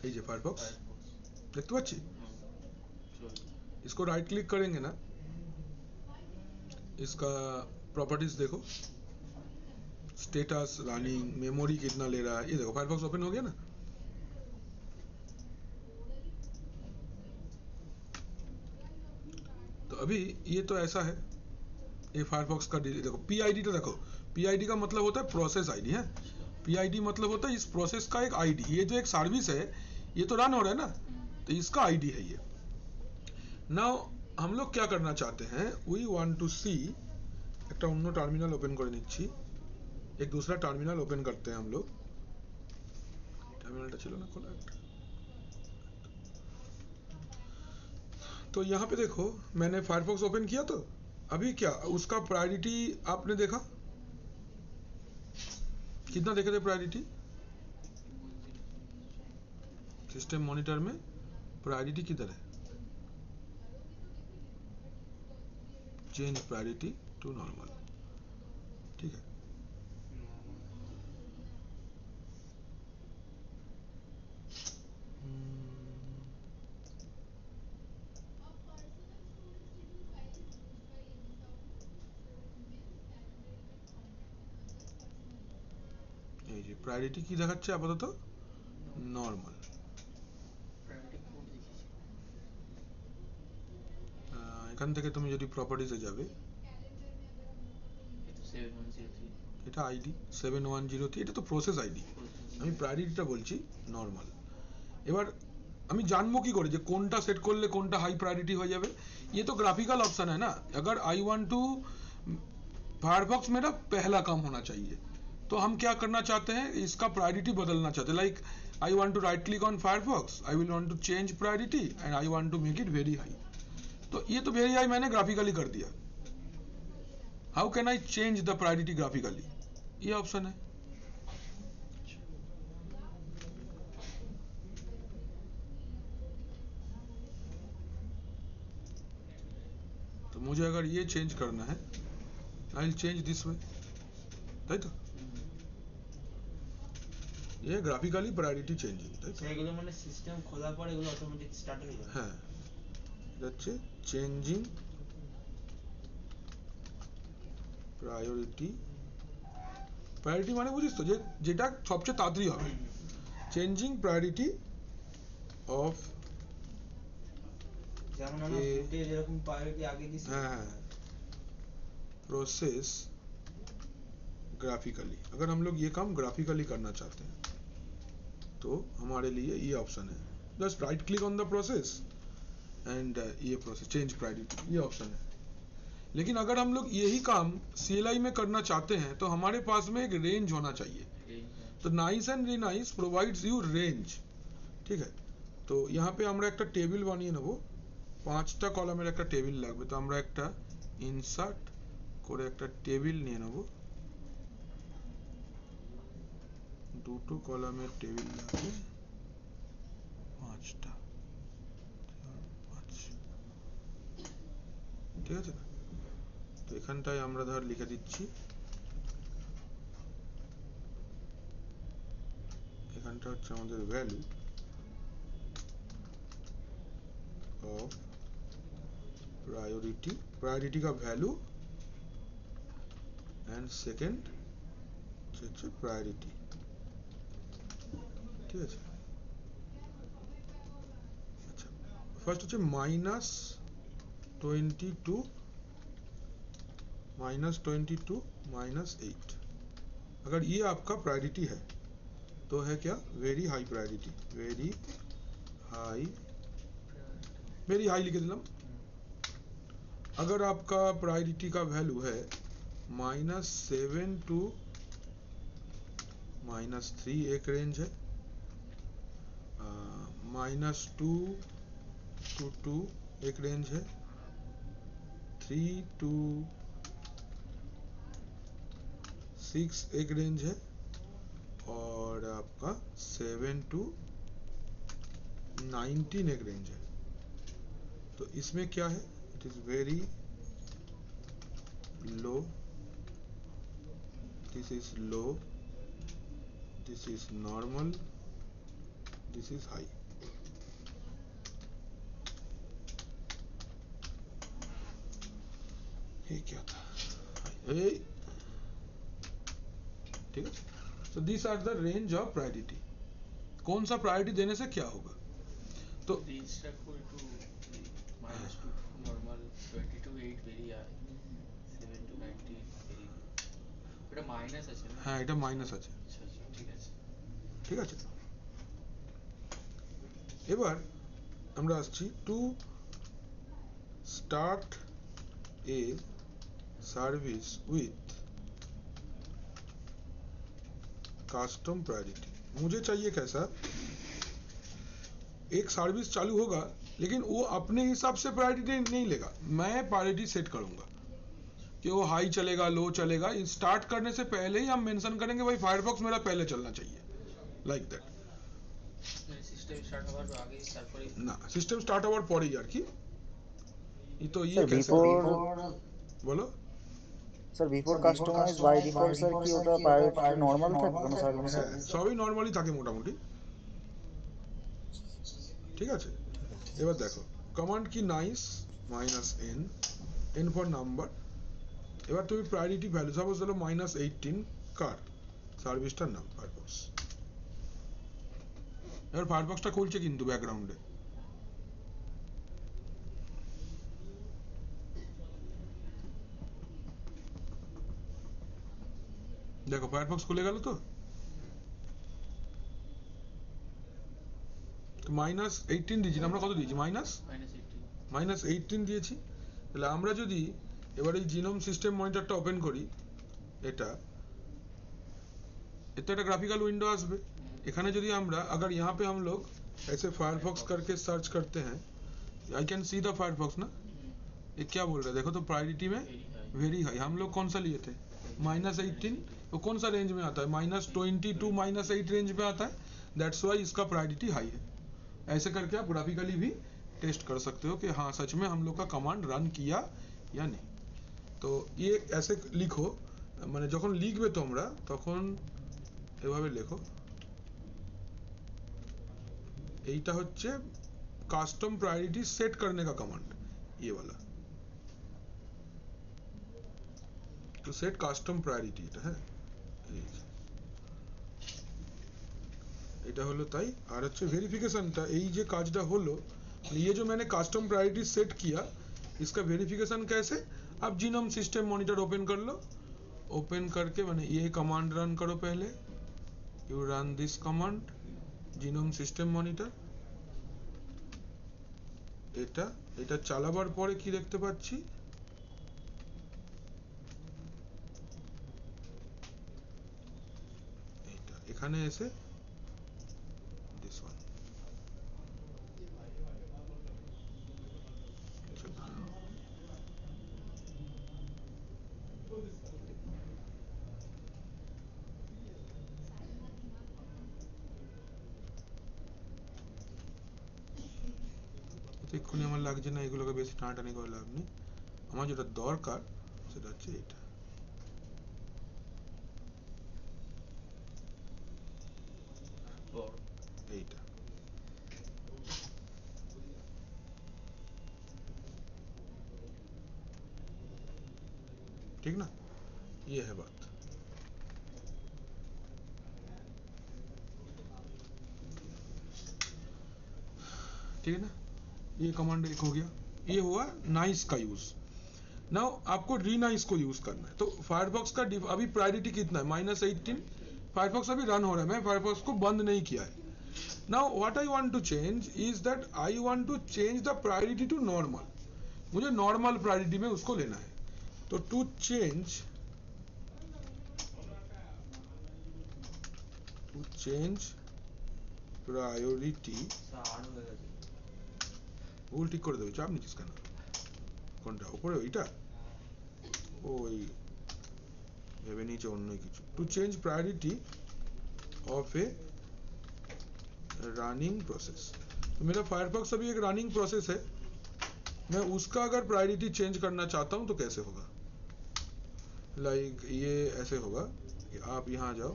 এই যে ফায়ারফক্স দেখতে পাচ্ছি। इसको राइट क्लिक करेंगे ना, इसका प्रॉपर्टीज देखो, स्टेटस, रनिंग, मेमोरी कितना ले रहा है, ये देखो फायरफॉक्स ओपन हो गया ना। तो अभी ये तो ऐसा है, ये फायरफॉक्स का देखो PID तो देखो, PID का मतलब होता है प्रोसेस आईडी है। PID मतलब होता है इस प्रोसेस का एक आईडी। ये जो एक सर्विस है, ये तो रन हो रहा है ना, तो इसका आईडी है ये। नाउ हम लोग क्या करना चाहते हैं, वी वांट टू सी, একটা অন্য টার্মিনাল ওপেন করে নিচ্ছি, एक दूसरा টার্মিনাল ওপেন करते हैं हम लोग। টার্মিনালটা ছিল না খোলা একটা। तो यहाँ पे देखो मैंने फायरफॉक्स ओपन किया, तो अभी क्या उसका प्रायोरिटी आपने देखा, कितना देखे थे प्रायोरिटी, सिस्टम मॉनिटर में प्रायोरिटी किधर है, चेंज प्रायोरिटी टू नॉर्मल, ठीक है। এই যে প্রায়োরিটি কি দেখাচ্ছে আপাতত, নর্মাল। এখান থেকে তুমি যদি প্রপার্টিজে যাবে, এটা আইডি 7103, এটা তো প্রসেস আইডি, আমি প্রায়োরিটিটা বলছি নর্মাল। এবার আমি জানবো কি করে যে কোনটা সেট করলে কোনটা हाई प्रायोरिटी हो जाए, ये तो ग्राफिकल ऑप्शन है ना। अगर आई वांट टू, फायरफॉक्स मेरा पहला काम होना चाहिए, तो हम क्या करना चाहते हैं, इसका प्रायोरिटी बदलना चाहते हैं। Like I want to right click on Firefox, I will want to change priority and I want to make it very high. तो ये तो वेरी हाई मैंने ग्राफिकली कर दिया, how can I change the priority graphically, ये option है। तो मुझे अगर ये चेंज करना है, I will change this way, তাই তো, ये গ্রাফিক্যালি প্রায়োরিটি চেঞ্জিং, তাই তো। এগুলো মানে সিস্টেম খোলার পর এগুলো অটোমেটিক স্টার্ট হয়ে যাবে। হ্যাঁ, এটা হচ্ছে চেঞ্জিং প্রায়োরিটি। প্রায়োরিটি মানে বুঝিস তো, যে যেটা সবচেয়ে তাড়াতাড়ি হবে, চেঞ্জিং প্রায়োরিটি অফ, যেমন আমরা ফুটে যেরকম প্রায়োরিটি আগে দিছি, हाँ प्रोसेस ग्राफिकली। अगर हम लोग ये काम ग्राफिकली करना चाहते हैं तो हमारे लिए ये ऑप्शन है, just right click on the process and ये प्रोसेस चेंज प्रायोरिटी, ये ऑप्शन है। लेकिन अगर हम लोग यही काम CLI में करना चाहते हैं तो हमारे पास में एक रेंज होना चाहिए। तो nice and renice provides you range, ठीक है। तो यहाँ पे আমরা একটা টেবিল বানিয়ে নেব, 5টা কলামের একটা টেবিল লাগবে। তো আমরা একটা ইনসার্ট করে একটা টেবিল নিয়ে নেব, 2টো কলামের টেবিল লাগবে, 5টা, 5, ঠিক আছে। তো এখানটায় আমরা ধর লিখে দিচ্ছি, এখানটা হচ্ছে আমাদের ভ্যালু ऑफ प्रायोरिटी, प्रायोरिटी का वैल्यू एंड सेकेंड হচ্ছে प्रायोरिटी, ঠিক আছে। अच्छा फर्स्ट হচ্ছে -22 -8। अगर ये आपका प्रायोरिटी है तो है क्या, very high priority, very high लिख दिलम। अगर आपका प्रायोरिटी का वैल्यू है -7 to -3 एक रेंज है, -2 to 2 एक रेंज है, 3 to 6 एक रेंज है, और आपका 7 to 19 एक रेंज है। तो इसमें क्या है, it is very low, this is low, this is normal, this is high. ये क्या था, ठीक है। तो this are the range of priority. कौन सा प्रायोरिटी देने से क्या होगा, तो -2 normal, 20 to 8 very high, 7 to 19 very low. এটা মাইনাস আছে না? হ্যাঁ এটা মাইনাস আছে, আচ্ছা ঠিক আছে, ঠিক আছে। এবার আমরা আসছি to start a service with custom priority. मुझे चाहिए कैसा, एक सर्विस चालू होगा लेकिन वो अपने हिसाब से प्रायोरिटी नहीं लेगा, मैं प्रायोरिटी सेट करूंगा कि वो हाई चलेगा लो चलेगा। स्टार्ट करने से पहले ही हम मेंशन करेंगे भाई फायरफॉक्स मेरा पहले चलना चाहिए, लाइक दैट। সিস্টেম স্টার্ট হওয়ার আগে তারপরে না, সিস্টেম স্টার্ট হওয়ার পরেই আর কি। तो ये सर कैसे बोलो sir before customize by default sir কি ওটা প্রায়োরিটি নরমাল থাকে কোনো সার্ভিসে? সবই নরমালি থাকে মোটামুটি, ঠিক আছে। এবার দেখো কমান্ড কি nice -n n for number. এবার তুমি প্রায়োরিটি ভ্যালু সাপোজ দিলো -18 কার সার্ভিসটার নাম ফায়ারফক্স। এবার ফায়ারফক্সটা খুলছে কিন্তু ব্যাকগ্রাউন্ডে, দেখো ফায়ারফক্স খুলে গেল। তো -18 দিয়েছি আমরা, কত দিয়েছি -18 দিয়েছি। তাহলে আমরা যদি এবার এই জিনোম সিস্টেম মনিটরটা ওপেন করি, এটা এতে একটা ग्राफिकल विंडो আসবে। এখানে যদি আমরা अगर यहाँ पे हम लोग ऐसे फायरफॉक्स करके सर्च करते हैं, I can see the Firefox ना, ये क्या बोल रहा है देखो। तो प्रायोरिटी में वेरी हाई, हम लोग कौन सा लिए थे -18, तो कौन सा रेंज में आता है -20 टू -8 रेंज में आता है, दैट्स वाई इसका प्रायोरिटी हाई है। ऐसे करके आप ग्राफिकली भी टेस्ट कर सकते हो कि हाँ सच में हम लोग का कमांड रन किया या नहीं। तो ये ऐसे लिखो, মানে যখন লিখবে তোমরা তখন এভাবে লেখো। এইটা হচ্ছে কাস্টম प्रायोरिटी सेट करने का कमांड, ये वाला। तो सेट কাস্টম प्रायोरिटी এটা, হ্যাঁ এটা হলো তাই। আর হচ্ছে वेरिफिकेशनটা, এই যে কাজটা হলো, ये जो मैंने कस्टम प्रायोरिटी सेट किया इसका वेरिफिकेशन कैसे, अब जीनोम सिस्टम मॉनिटर ओपन कर लो। ओपन करके मैंने ये कमांड रन करो पहले, you run this command genome system monitor. এটা এটা চালাবার পরে কি দেখতে পাচ্ছি, এটা এখানে এসে this one এক্ষুনি আমার লাগছে না, এগুলোকে বেশি টানাটানি করে লাভ নেই। আমার যেটা দরকার সেটা হচ্ছে এটা। এইটা ठीक ना, ये है बात। ठीक है ना, ये कमांड एक हो गया, ये हुआ नाइस का यूज। नाउ आपको रीनाइस को यूज करना है। तो फायरफॉक्स का अभी प्रायोरिटी कितना है -18, फायरफॉक्स अभी रन हो रहा है, मैं फायरफॉक्स को बंद नहीं किया है। Now what I want to change is that I want to change the priority to normal. मुझे नॉर्मल प्रायोरिटी में उसको लेना है। तो टू चेंज प्रायोरिटी, ভুল ঠিক করে দেবে, চাপ নিচ্ছিস কেন? কোনটা উপরে, ওইটা ওই ভেবে নিচে অন্য কিছু। To change priority of a running process. तो मेरा फायरफॉक्स अभी एक रनिंग प्रोसेस है, मैं उसका अगर प्रायोरिटी चेंज करना चाहता हूं तो कैसे होगा, लाइक ये ऐसे होगा कि आप यहां जाओ,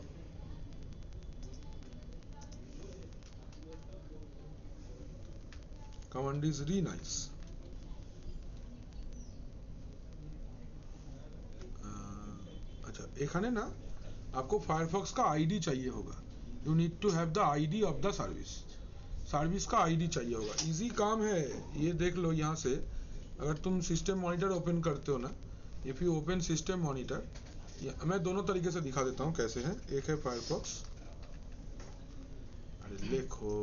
कमांड इज रीनाइस। अच्छा এখানে না आपको फायरफॉक्स का आईडी चाहिए होगा, you need to have the ID of the service, service का आईडी चाहिए होगा। इजी काम है ये, देख लो यहाँ से अगर तुम सिस्टम मॉनिटर ओपन करते हो ना, if you open system monitor, मैं दोनों तरीके से दिखा देता हूँ कैसे है। एक है फायरफॉक्स, अरे लिखो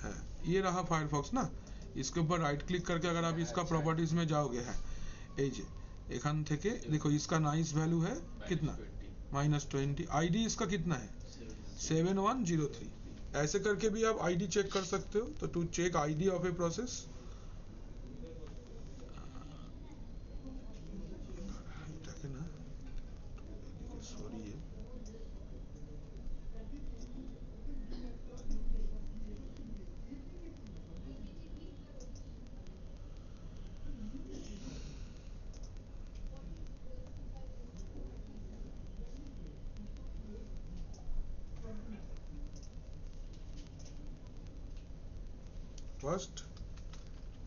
है, ये रहा फायरफॉक्स ना। इसके ऊपर राइट क्लिक करके अगर आप इसका प्रॉपर्टीज में जाओगे, है এই যে এখান থেকে देखो इसका नाइस वैल्यू है कितना -20, आईडी इसका कितना है 7103। ऐसे करके भी आप आईडी चेक कर सकते हो। तो to check ID of a process, ना sorry first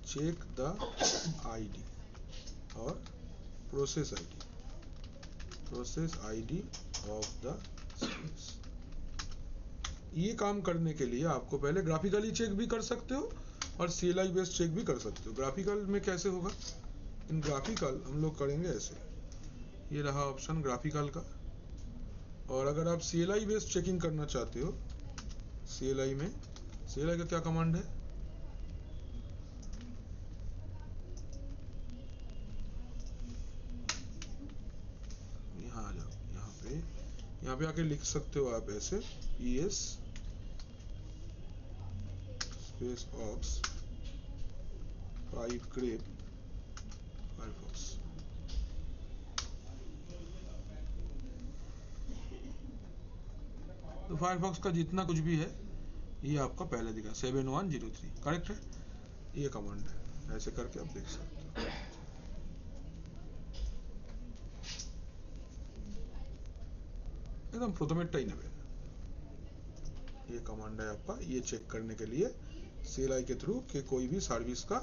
check the ID or process ID of the service। ये काम करने के लिए आपको पहले ग्राफिकली चेक भी कर सकते हो और CLI बेस्ड चेक भी कर सकते हो। ग्राफिकल में कैसे होगा, इन ग्राफिकल हम लोग करेंगे ऐसे, ये रहा ऑप्शन ग्राफिकल का। और अगर आप CLI बेस्ड चेकिंग करना चाहते हो, CLI में CLI का क्या कमांड है, यहाँ पे आके लिख सकते हो आप ऐसे ES space aux 5 grep Firefox. तो फायरफॉक्स का जितना कुछ भी है ये आपका पहले दिखा 7103 करेक्ट है, ये कमांड है। ऐसे करके आप देख सकते हो। एकदम প্রথমেরটাই নেবে, ये कमांड है आपका, ये चेक करने के लिए CLI के थ्रू कि कोई भी सर्विस का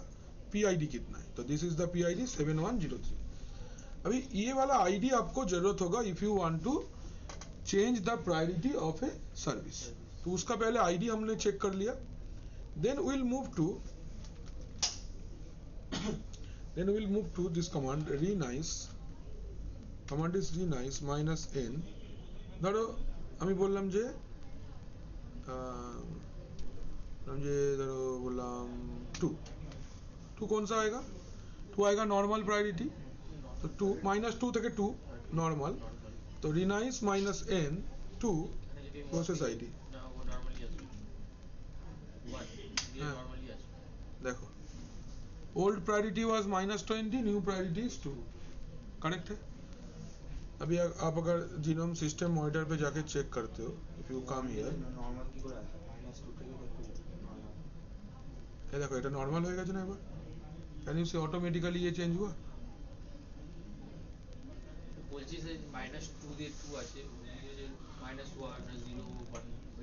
PID कितना है। तो दिस इज द PID 7103। अभी ये वाला आईडी आपको जरूरत होगा if you want to change the priority of a service. तो उसका पहले आईडी हमने चेक कर लिया, then will move to this command renice। Command is renice -n। ধরো আমি বললাম যে ধরো বললাম 2 कौन सा आएगा, 2 आएगा नॉर्मल प्रायोरिटी। तो 2 -2 থেকে 2 नॉर्मल, तो renice -n 2 प्रोसेस आईडी। देखो old priority was -20, new priority is 2, correct है। अभी आप अगर जीनोम सिस्टम मॉनिटर पे जाके चेक करते हो, इफ यू कम हियर, ये देखो এটা নরমাল হয়ে গেছে না এবার, कैन यू सी ऑटोमेटिकली ये चेंज हुआ। বলছি যে -2 দিয়ে 2 আছে, -1 0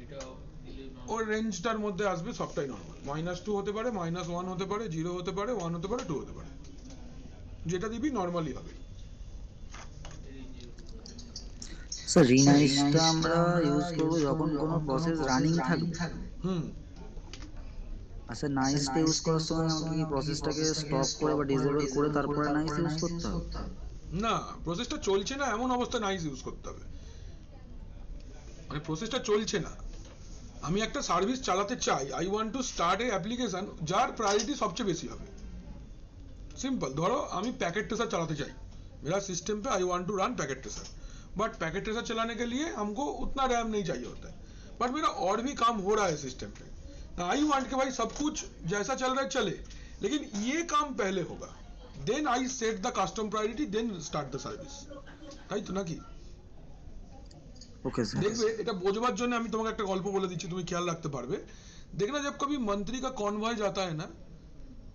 এটা দিলে ওর রেঞ্জটার মধ্যে আসবে, সবটাই নরমাল। -2 হতে পারে, -1 হতে পারে, 0 হতে পারে, 1 হতে পারে, 2 হতে পারে, যেটা দিবি নরমালি হবে। স্যার রিনাইসটা আমরা ইউজ করব যখন কোনো প্রসেস রানিং থাকবে। আচ্ছা নাইসটা ইউজ করার সময় আমাকে কি প্রসেসটাকে স্টপ করে বা ডিসেবল করে তারপরে নাইস ইউজ করতে হবে? না, প্রসেসটা চলছে না এমন অবস্থায় নাইস ইউজ করতে হবে। মানে প্রসেসটা চলছে না, আমি একটা সার্ভিস চালাতে চাই, I want to start A application যার প্রায়োরিটি সবচেয়ে বেশি হবে। सिंपल, धरो আমি पैकेट ट्रेसर चलाते चाहिए, मेरा सिस्टम पे I want to run packet tracer, but packet tracer चलाने के लिए हमको उतना रैम नहीं चाहिए होता है, बट मेरा और भी काम हो रहा है सिस्टम पे। आई वांट के भाई सब कुछ जैसा चल रहा है चले, लेकिन ये काम पहले होगा, then I set the custom priority, then start the service. তাই তো নাকি? Okay sir. দেখবে এটা বোঝবার জন্য আমি তোমাকে একটা গল্প বলে দিচ্ছি, তুমি খেয়াল রাখতে পারবে। देखना जब कभी मंत्री का कॉन्वॉय जाता है ना,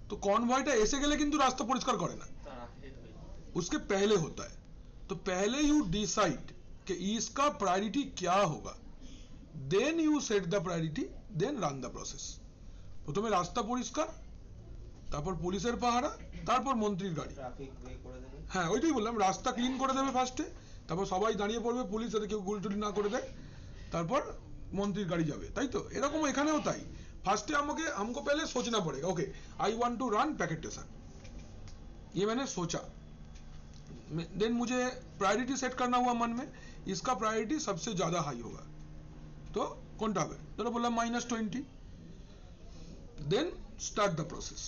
तो कॉन्वॉयটা এসে গেলে কিন্তু রাস্তা পরিষ্কার করে না, उसके पहले होता है। तो पहले यू डिसाइड कि इसका प्रायोरिटी क्या होगा, then you set the priority, then run the process. প্রথমে রাস্তা পরিষ্কার, তারপর পুলিশের পাহারা, তারপর মন্ত্রীর গাড়ি। হ্যাঁ ওইটাই বললাম, রাস্তা ক্লিন করে দেবে ফার্স্টে, তারপর সবাই দাঁড়িয়ে পড়বে, পুলিশ যাতে কেউ গুলটুলি না করে দেয়, তারপর মন্ত্রীর গাড়ি যাবে। তাই তো এরকম এখানেও তাই, फास्टे हमको पहले सोचना पड़ेगा, okay I want to run packet tracer, ये मैंने सोचा, देन मुझे प्रायोरिटी सेट करना हुआ मन में, इसका प्रायोरिटी सबसे ज्यादा हाई होगा, তো কোনটা হবে? ধরো বললাম -20, দেন স্টার্ট দ্য প্রসেস।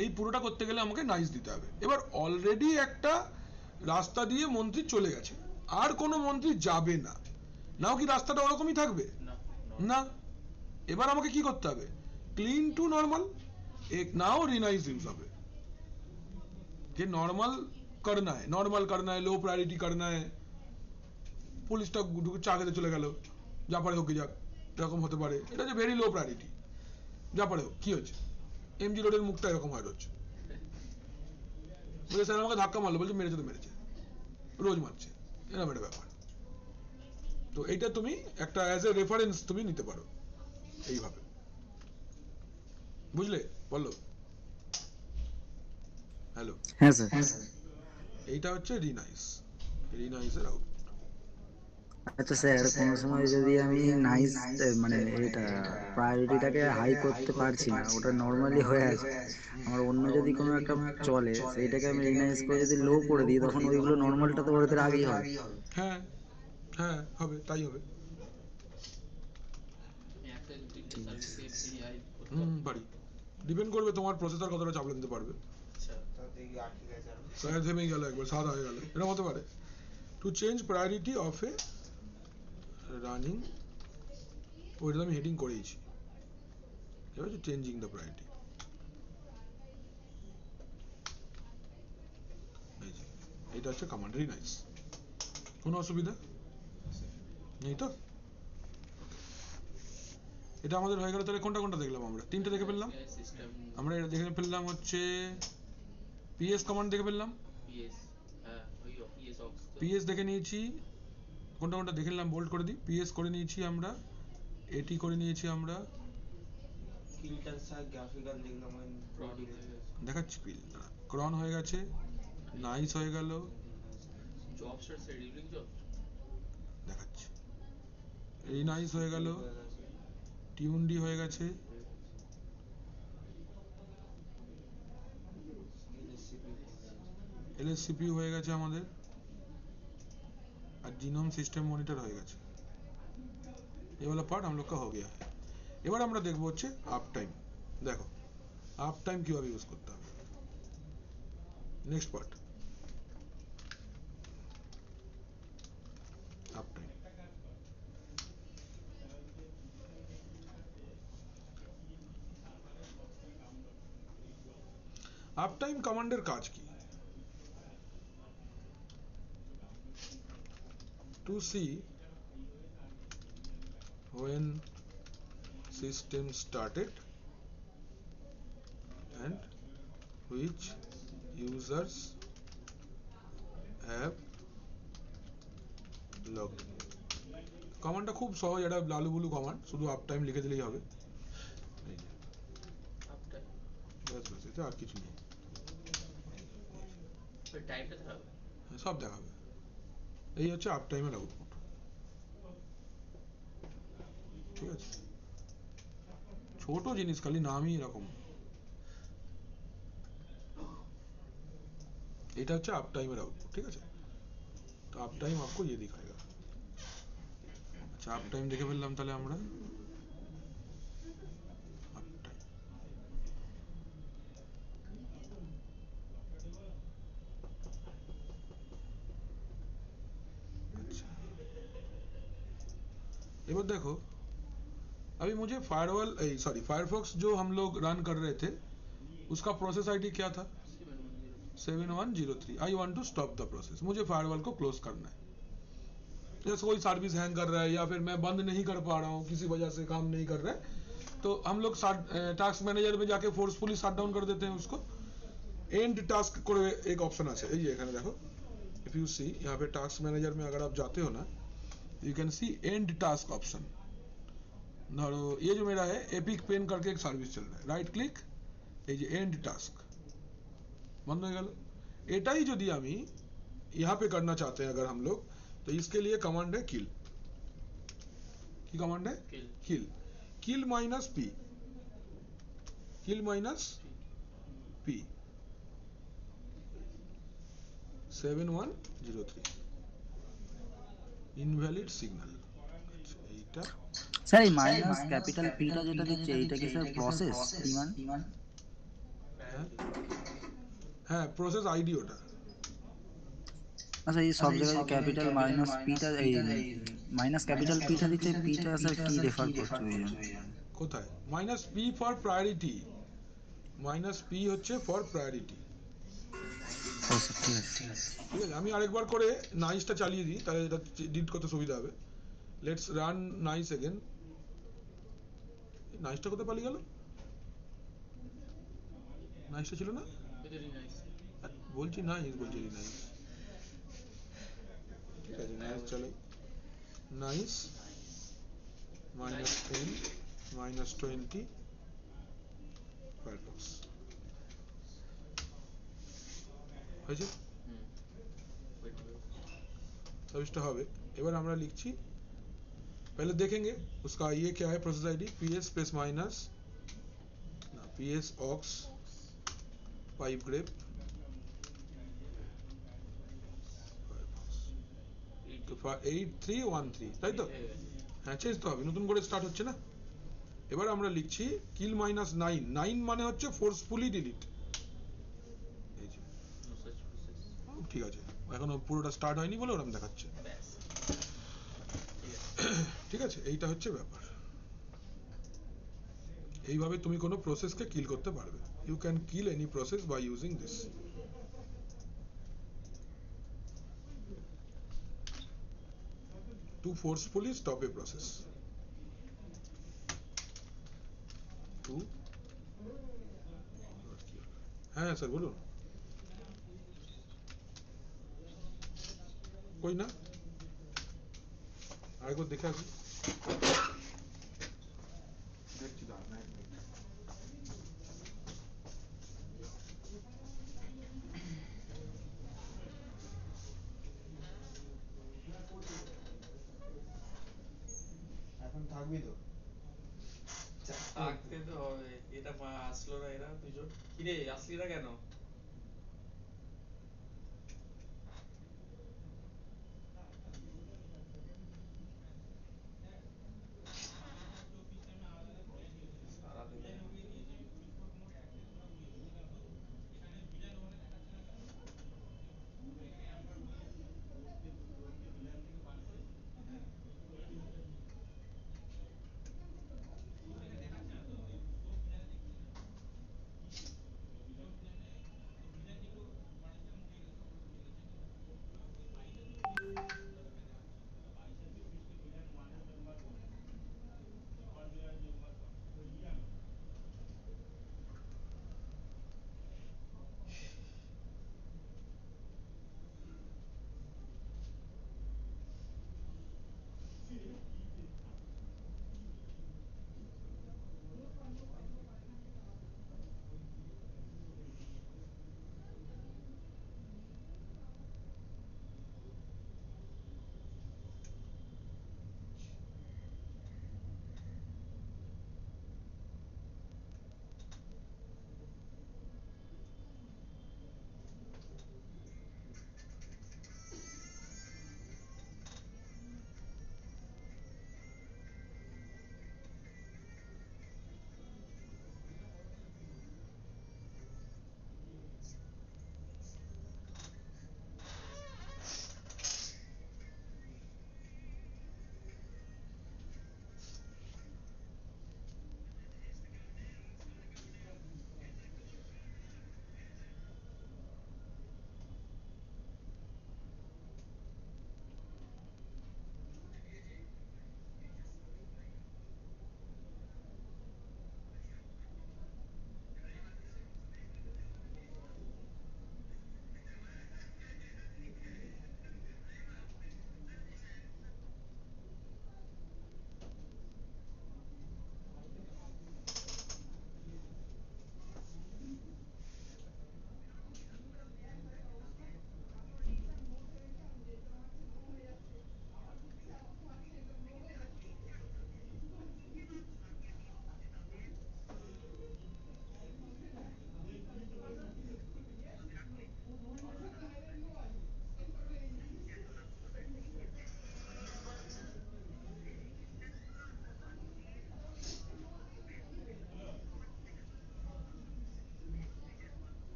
এই পুরোটা করতে গেলে আমাকে নাইস দিতে হবে। এবার অলরেডি একটা রাস্তা দিয়ে মন্ত্রী চলে গেছে, আর কোনো মন্ত্রী যাবে না, নাও কি রাস্তাটা ওরকমই থাকবে? না না। এবার আমাকে কি করতে হবে? ক্লিন টু नॉर्मल, एक नाउ रिनाइज यूज হবে যে नॉर्मल करना है, लो प्रायोरिटी करना है। পুলিশটা চা খেতে চলে গেল, যা পারে হোক যাক, এরকম হতে পারে। এটা হচ্ছে ভেরি লো প্রায়োরিটি, যা পারে হোক। কি হচ্ছে? এমজি রোডের মুখটা এরকম হয় রোজ, বলে স্যার আমাকে ধাক্কা মারলো, বলছে মেরেছে তো মেরেছে, রোজ মারছে, এরকম একটা ব্যাপার। তো এটা তুমি একটা অ্যাজ এ রেফারেন্স তুমি নিতে পারো এইভাবে, বুঝলে? বললো হ্যালো, হ্যাঁ স্যার। এইটা হচ্ছে রিনাইসের আউট। আচ্ছা স্যার, কোনো সময় যদি আমি নাইস মানে এটা প্রায়োরিটিটাকে হাই করতে পারছি না, ওটা নর্মালি হয়ে আছে, আমার অন্য যদি কোনো একটা চলে সেইটাকে আমি রিনাইজ করে যদি লো করে দিই, তখন ওইগুলো নর্মালটা তো ওদের আগেই হবে। হ্যাঁ হ্যাঁ, হবে, তাই হবে। আমি একটা 2-3টে ঠিক আছে। সার্ভিসকে ভেরি হাই করতে পারি, ডিপেন্ড করবে তোমার প্রসেসর কতটা চাপ নিতে পারবে। আচ্ছা স্যার থেমেই গেল, একবার সাদা হয়ে গেল, এরকম হতে পারে। To change priority of A running, ওইটা আমি হেডিং করেইছি, এবার হচ্ছে চেঞ্জিং দ্য প্রায়োরিটি। এটা হচ্ছে কমান্ড রিনাইজ। কোনো অসুবিধা নেই তো? এটা আমাদের হয়ে গেল। তাহলে কোনটা কোনটা দেখলাম আমরা? তিনটে দেখে ফেললাম সিস্টেম আমরা। এটা দেখে ফেললাম হচ্ছে পিএস কমান্ড দেখে ফেললাম, পিএস, হ্যাঁ ওই পিএস অক্স তো পিএস দেখে নিয়েছি। কোনটা কোনটা দেখে নিলাম বোল্ড করে দিই। পিএস করে নিয়েছি আমরা, এটি করে নিয়েছি আমরা, কিলটার সাথে গ্রাফিক্যাল দেখলাম প্রড হয়ে গেছে, দেখাচ্ছি পিল, ক্রন হয়ে গেছে, নাইস হয়ে গেল, জবস শিডিউলিং জব দেখাচ্ছি, রিনাইস হয়ে গেল, টিউনডি হয়ে গেছে, এলএসসিপি হয়ে গেছে আমাদের, আর जीनोम सिस्टम मॉनिटर হয়ে গেছে। ये वाला पार्ट हम लोग का हो गया है। এবার আমরা দেখব হচ্ছে আপ টাইম। দেখো আপ টাইম কিভাবে ইউজ করতে হবে, next part up time. Up time কমান্ডের কাজ কি? to see when system started and which users have logged in। কমান্ডটা খুব সহজ, এটা লালু বুলু কমান্ড, শুধু আপ টাইম লিখে দিলেই হবে। এই যে, আপটাইম ব্যাস ব্যাস, এটা আর কিছু নেই, ওই টাইমটা থাকবে। সব দেখাবে। এই হচ্ছে আপ টাইমের আউটপুট, ঠিক আছে? ছোট জিনিস, খালি নামই এরকম। এটা হচ্ছে আপ টাইমের আউটপুট, ঠিক আছে? তো আপ টাइम आपको ये दिखाएगा। अच्छा আপ টাইম দেখে ফেললাম তাহলে আমরা। আপ টাইম, अच्छा এবার দেখো, अभी मुझे फायरवॉल सॉरी फायरफॉक्स जो हम लोग रन कर रहे थे उसका प्रोसेस आईडी क्या था? 7103। I want to stop the process, मुझे फायरवॉल को क्लोज करना है। जैसे कोई सर्विस हैंग कर रहा है या फिर मैं बंद नहीं कर पा रहा हूँ, किसी वजह से काम नहीं कर रहा है, तो हम लोग टास्क मैनेजर में जाके फोर्सफुली शट डाउन कर देते हैं उसको। एंड टास्क করে एक ऑप्शन আছে, এই যে এখানে দেখো, इफ यू सी यहाँ पे टास्क मैनेजर में अगर आप जाते हो ना, you can see and task option. धरो ये जो मेरा है एपिक पेन करके एक सर्विस चल रहा है, राइट क्लिक, এই যে एंड टास्क বন্ধ হয়ে গেল। এটাই যদি আমি यहाँ पे करना चाहते हैं अगर हम लोग, तो इसके लिए कमांड है किल। की कमांड है? किल किल, किल माइनस पी, किल माइनस पी 7103, इनवैलिड सिग्नल। এটা স্যার এই মাইনাস ক্যাপিটাল পিটা যেটা দিচ্ছে এইটা কি স্যার প্রসেস পি মানে? হ্যাঁ হ্যাঁ প্রসেস আইডি ওটা। আচ্ছা এই সব জায়গায় ক্যাপিটাল মাইনাস পিটা এই মাইনাস ক্যাপিটাল পিটা দিচ্ছে, পিটা স্যার কি রেফার করছে ওই জন্য? কোথায় minus P for priority, minus P হচ্ছে ফর প্রায়োরিটি। ও স্যার ঠিক আছে ঠিক আছে। ঠিক আছে আমি আরেকবার করে নাইসটা চালিয়ে দিই তাহলে এটা ডিলিট করতে সুবিধা হবে। Let's run nice again. নাইসটা কোথায় পালিয়ে গেল? নাইসটা ছিল না? Very nice. বলছি নাইস বলছি নাইস। ঠিক আছে নাইস চলে। নাইস -10 -20 ফায়ারফক্স হয়েছে। হুম wait, wait. सर्विसটা হবে। এবার আমরা লিখছি पहले देखेंगे उसका ये क्या है process ID ps space minus ना ps ox पाइप ग्रेप তো 8313 তাই তো? হ্যাঁ চেঞ্জ তো হবে, নতুন করে স্টার্ট হচ্ছে না। এবার আমরা লিখছি কিল -9, 9 মানে হচ্ছে ফোর্সফুলি ডিলিট। এই যে No such process. ঠিক আছে এখনো পুরোটা স্টার্ট হয়নি বলে ওরকম দেখাচ্ছে। ব্যাস ঠিক আছে। ঠিক আছে এইটা হচ্ছে ব্যাপার। এইভাবে তুমি কোনো প্রসেসকে কিল করতে পারবে। You can kill any process by using this. To forcefully stop a process. টু হ্যাঁ স্যার বলুন। কই না আরেকবার দেখে আসি। দেখছি দাঁড়ান এক মিনিট। এখন থাকবি তো? থাকতে তো হবে। এটা আসলো না এরা দুজন, কিরে আসলি না কেন? সারাদিনে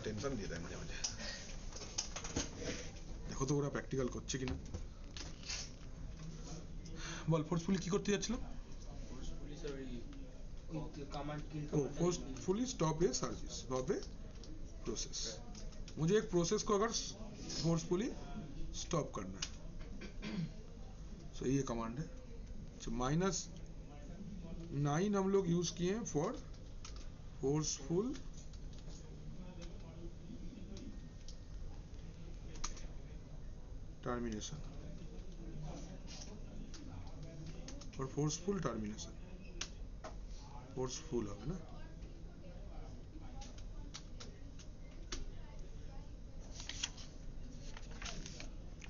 টেনশন দিয়ে দেয় মাঝে মাঝে। দেখো তো ওরা প্র্যাকটিক্যাল করছে কিনা। বল ফোর্সফুলি কি করতে যাচ্ছিলাম? Forcefully sir command kill or forcefully stop a service, stop a process. मुझे एक प्रोसेस को अगर फोर्सफुली स्टॉप करना है, तो ये कमांड है। -9 हम लोग यूज किए हैं फॉर फोर्सफुल टर्मिनेशन, और फोर्सफुल टर्मिनेशन फोर्सफुल হবে না।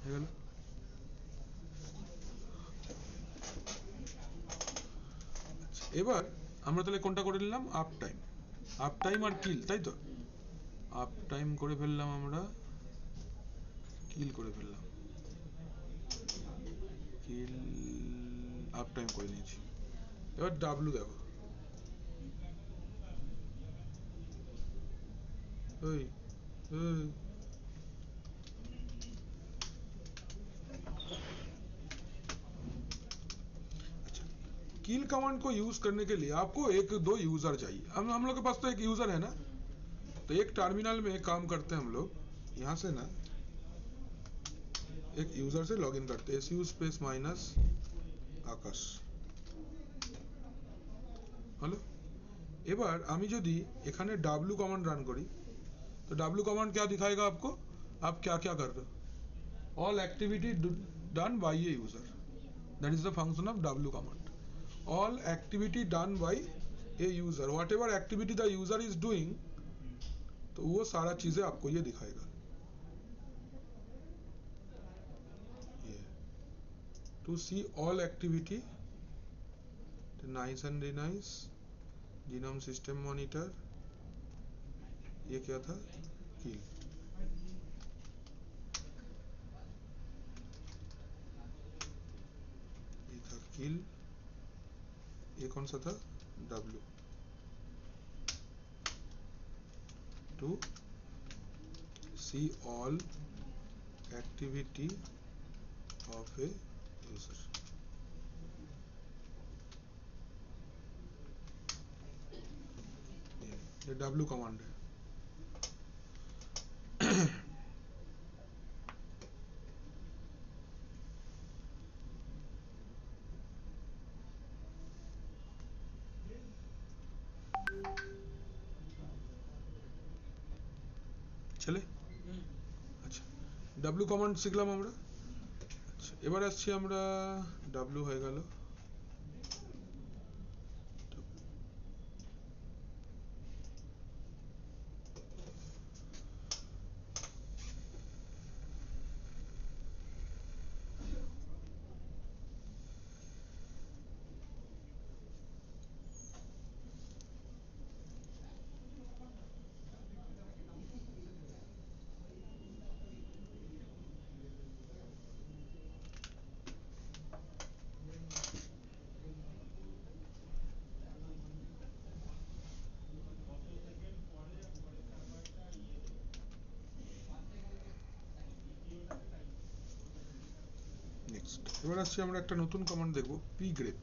হয়ে গেল। এবার আমরা তাহলে কোনটা করে নিলাম? আপ টাইম আর কিল, তাই তো? আপ টাইম করে ফেললাম, আমরা কিল করে ফেললাম, কিল আপ টাইম করে নিয়েছি। এবার ডাব্লু দেখো, ওই किल कमांड को यूज करने के लिए आपको एक दो यूजर चाहिए। हम लोग के पास तो एक यूजर है ना, तो एक टर्मिनल में एक काम करते हैं हम लोग, यहाँ से ना एक यूजर से लॉगिन करते हैं, su स्पेस माइनस आकाश। হলো। এবার আমি যদি এখানে w कमांड रन करी, तो w कमांड क्या दिखाएगा आपको? आप क्या क्या कर रहे हो? All activity done by a user, that is the function of w command. all activity done by a user, whatever activity the user is doing, तो वो सारा चीजें आपको ये दिखाएगा। ये to see all activity, nice and nice, genome system monitor, ये क्या था? kill। ये था kill, ये कौन सा था? W। to see all activity of a user, ये W कमांड है। চলে আচ্ছা, W কমান্ড শিখলাম আমরা। আচ্ছা, এবার আসছি আমরা, W হয়ে গেল। নেক্সট এবার আসছি আমরা একটা নতুন কমান্ড দেখব, pgrep।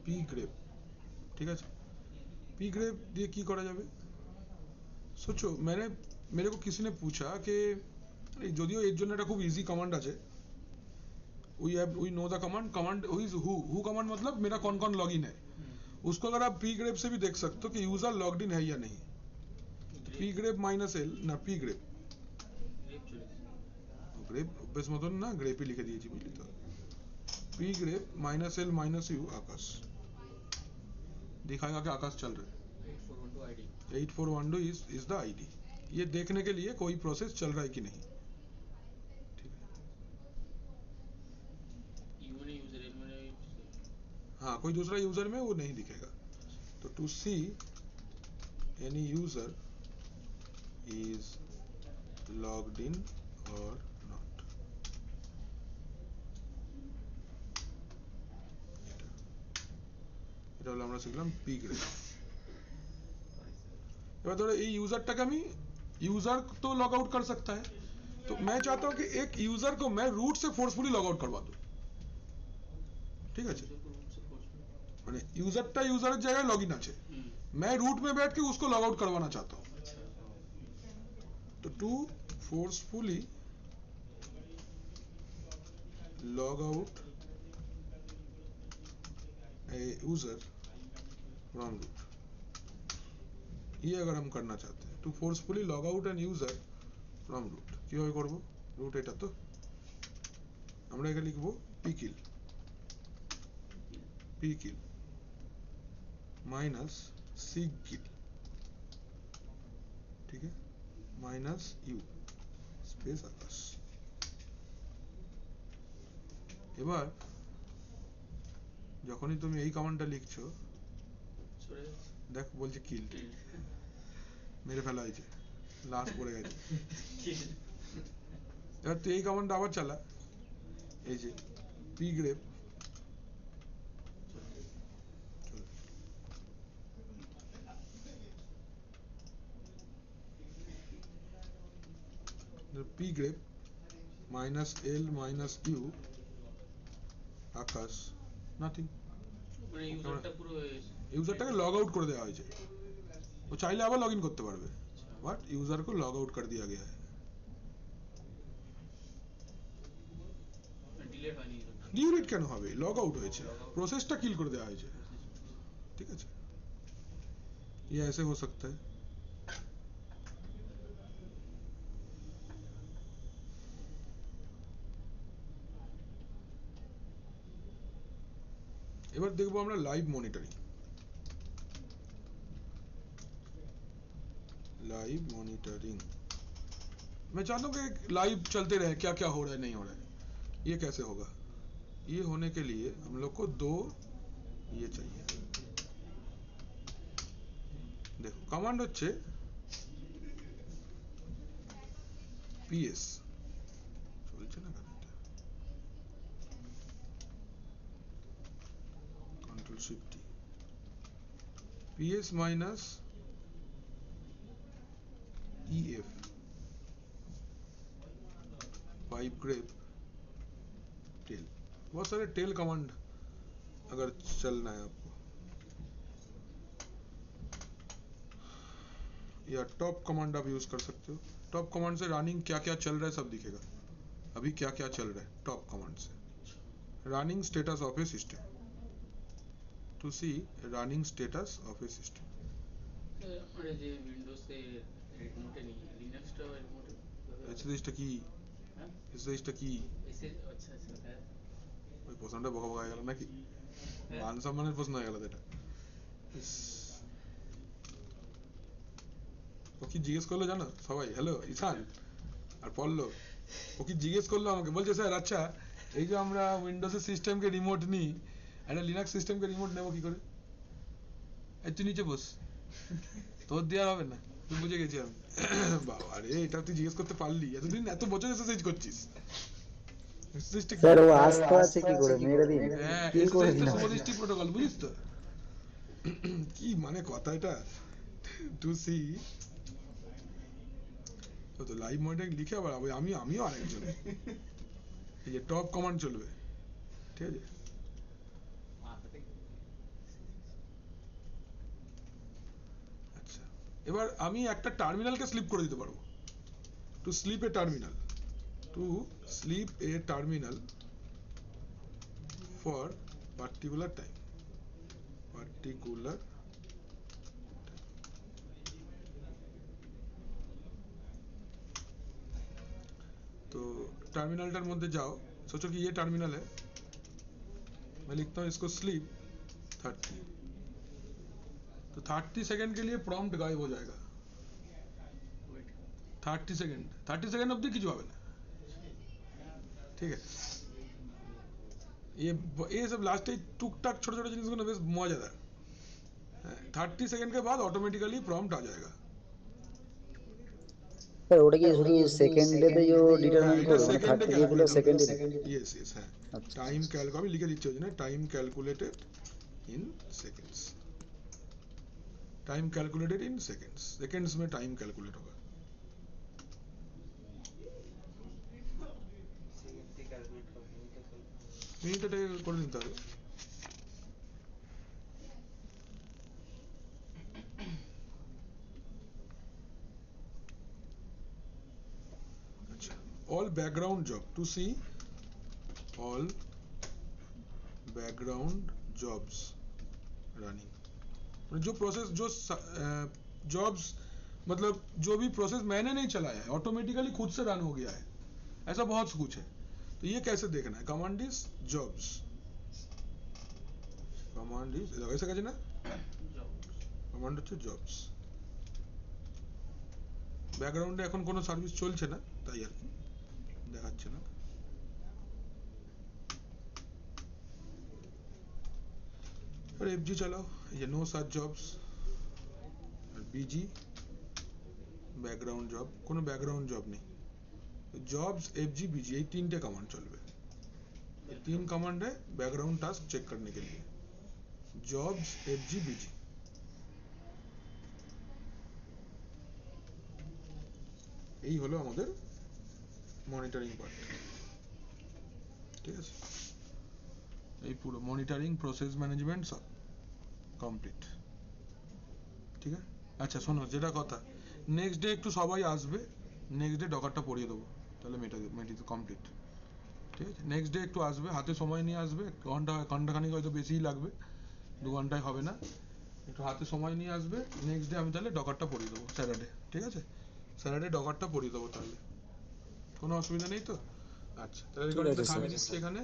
pgrep, ঠিক আছে। pgrep দিয়ে কি করা যাবে? सोचो, मेरे को किसी ने पूछा कि যদিও এর জন্য একটা খুব ইজি কমান্ড আছে, we know the command who command मतलब मेरा कौन कौन लॉगिन है, उसको अगर आप pgrep से भी देख सकते हो कि यूजर लॉग्ड इन है या नहीं। pgrep -l না pgrep, গ্রেপ অভ্যেস মতন না, গ্রেপই লিখে দিয়েছি, বুঝলি তো। pgrep -l -u आकाश दिखाएगा कि आकाश चल रहा है। 8412 ID 8412 is the ID, ये देखने के लिए कोई प्रोसेस चल रहा है कि नहीं, ठीक है। ह्यूमन यूजर हाँ, कोई दूसरा यूजर में वो नहीं दिखेगा। तो to see any user is logged in or not, এটা হলো আমরা শিখলাম পি গ্রেপ। এবার ধরো এই यूजरটাকে আমি यूजर तो लॉग आउट कर सकता है, तो मैं चाहता हूं कि एक यूजर को मैं रूट से फोर्सफुली लॉग आउट करवा दूं, ঠিক আছে? মানে यूजरটা यूजरेর জায়গায় লগইন আছে, मैं रूट में बैठ के उसको लॉग आउट करवाना चाहता हूं। तो to forcefully log out a user from root, ये अगर हम करना चाहते हैं to forcefully log out an user from root, কিভাবে করব? রুট এটা তো আমরা এখানে লিখব pkill माइनस sigkill, ठीक है, माइनस u স্পেস আকাশ। এবার যখনই তুমি এই কমান্ডটা লিখছো দেখ বলছে কিল, মেরে ফেলা হয়েছে, লাশ পড়ে গেছে। এবার তুই এই কমান্ডটা আবার চালা, এই যে pgrep pgrep minus L minus U Akash, nothing. মানে ইউজারটা পুরো यूजरটাকে লগ আউট করে দেওয়া হয়েছে, ও চাইলে আবার লগইন করতে পারবে, বাট यूजर को लॉग आउट कर दिया गया है। ডিলিট হয়নি, ডিলিট কেন হবে? লগ আউট হয়েছে, প্রসেসটা কিল করে দেওয়া হয়েছে, ঠিক আছে? ये ऐसे हो सकता है। এবার দেখবো আমরা লাইভ মনিটরিং। लाइव मॉनिटरिंग, मैं चाहता हूँ कि लाइव चलते रहे, क्या क्या हो रहा है नहीं हो रहा है, ये कैसे होगा? ये होने के लिए हम लोग को दो ये चाहिए। देखो कमांड হচ্ছে ps, চলছে না কেন এটা? Control shift T, ps minus EF pipe grep tail, बहुत सारे टेल कमांड अगर चलना है आपको, या टॉप कमांड आप यूज कर सकते हो। टॉप कमांड से रनिंग क्या क्या चल रहा है सब दिखेगा, अभी क्या क्या चल रहा है टॉप कमांड से। Running status of a system, to see running status of a system. মানে যে উইন্ডোজে রিমোটে নেই, লিনাক্সটা রিমোটে এসএসটা কি? হ্যাঁ এসএসটা কি? এসে আচ্ছা আচ্ছা হ্যাঁ ওই প্রশ্নটা বকা বকা হয়ে গেল নাকি? মান সম্মানের প্রশ্ন হয়ে গেল এটা। ও কি জিজ্ঞেস করলো জানো সবাই? হ্যালো ঈশান আর পল্লব, ও কি জিজ্ঞেস করলো আমাকে, বলছে স্যার আচ্ছা এই যে আমরা উইন্ডোজের সিস্টেমকে রিমোট নিই, একটা লিনাক্স সিস্টেমকে রিমোট নেবো কি করে? এই তুই নিচে বস, তোর দেওয়া হবে না, তুই বুঝে গেছি আমি। বাবা রে, এটা তুই জিজ্ঞেস করতে পারলি, এতদিন এত বছর এসএসএইচ করছিস। স্যার ও আসতে আছে কি করে মেরে দিন, হ্যাঁ কি করে এসএসএইচ দিন? তো সুপারস্টিক প্রোটোকল, বুঝিস তো কি মানে কথা এটা? টু সি তো লাইভ মনিটরিং লিখে আবার আমিও আরেকজন, এই যে টপ কমান্ড চলবে, ঠিক আছে? আচ্ছা এবার আমি একটা টার্মিনালকে স্লিপ করে দিতে পারবো, to sleep A terminal, to sleep A terminal for particular time, particular तो टर्मिनल मध्य जाओ, सोचो कि ये टर्मिनल है, मैं लिखता हूँ इसको स्लीप 30, तो 30 सेकंड के लिए प्रॉम्प्ट गायब हो जाएगा। 30 सेकंड অবধি কিছু হবে না, ঠিক আছে? ये सब लास्ट टुकटाक छोटे छोटे जिनिसগুলো বেশ মজাদার। 30 सेकंड के बाद ऑटोमेटिकली प्रॉम्प्ट आ जाएगा। স্যার ওটা কি শুধু সেকেন্ডে তে जो ডিটারমাইন এটা করবে, সেকেন্ডে 30 দিয়ে দিলে সেকেন্ডে? ইয়েস হ্যাঁ, আচ্ছা টাইম ক্যালক আমি লিখে দিচ্ছি, ওই জন্য time calculated in seconds. Time calculated in seconds. Seconds में time calculate होगा. সেকেন্ডে ক্যালকুলেট করে মিনিটে মিনিটে করে নিতে হবে. আচ্ছা, all background job to see all background jobs running. जो प्रोसेस जो जॉब्स मतलब जो भी प्रोसेस मैंने नहीं चलाया है ऑटोमेटिकली खुद से रन हो गया है, ऐसा बहुत कुछ है. तो ये कैसे देखना है? Command is jobs, command is ऐसे কাছে না, কমান্ড হচ্ছে জবস. ব্যাকগ্রাউন্ডে এখন কোনো সার্ভিস চলছে না তাই আর কি দেখাচ্ছে না. और एफजी चलाओ, ये नो सार्च जॉब्स और बीजी बैकग्राउंड जॉब, কোনো ব্যাকগ্রাউন্ড জব নেই. जॉब्स एफजी बीजी এই তিনটে কমান্ড চলবে. এই তিন কমান্ডে ব্যাকগ্রাউন্ড টাস্ক চেক करने के लिए जॉब्स एफजी बीजी. এই হলো আমাদের মনিটরিং পার্ট. ঠিক আছে, এই পুরো মনিটরিং প্রসেস ম্যানেজমেন্ট সব কমপ্লিট. ঠিক আছে. আচ্ছা শোনো, যেটা কথা, নেক্সট ডে একটু সবাই আসবে, নেক্সট ডে ডকারটা পড়িয়ে দেবো, তাহলে মেটি তো কমপ্লিট. ঠিক আছে, নেক্সট ডে একটু আসবে, হাতে সময় নিয়ে আসবে, ঘন্টাখানিক হয়তো বেশিই লাগবে, 2 ঘন্টায় হবে না, একটু হাতে সময় নিয়ে আসবে. নেক্সট ডে আমি তাহলে ডকারটা পড়িয়ে দেবো স্যাটারডে. ঠিক আছে, স্যাটারডে ডকারটা পড়িয়ে দেবো তাহলে, কোনো অসুবিধা নেই তো? আচ্ছা, তাহলে ঠিক আছে, থামিয়ে স্যার। দিচ্ছি এখানে.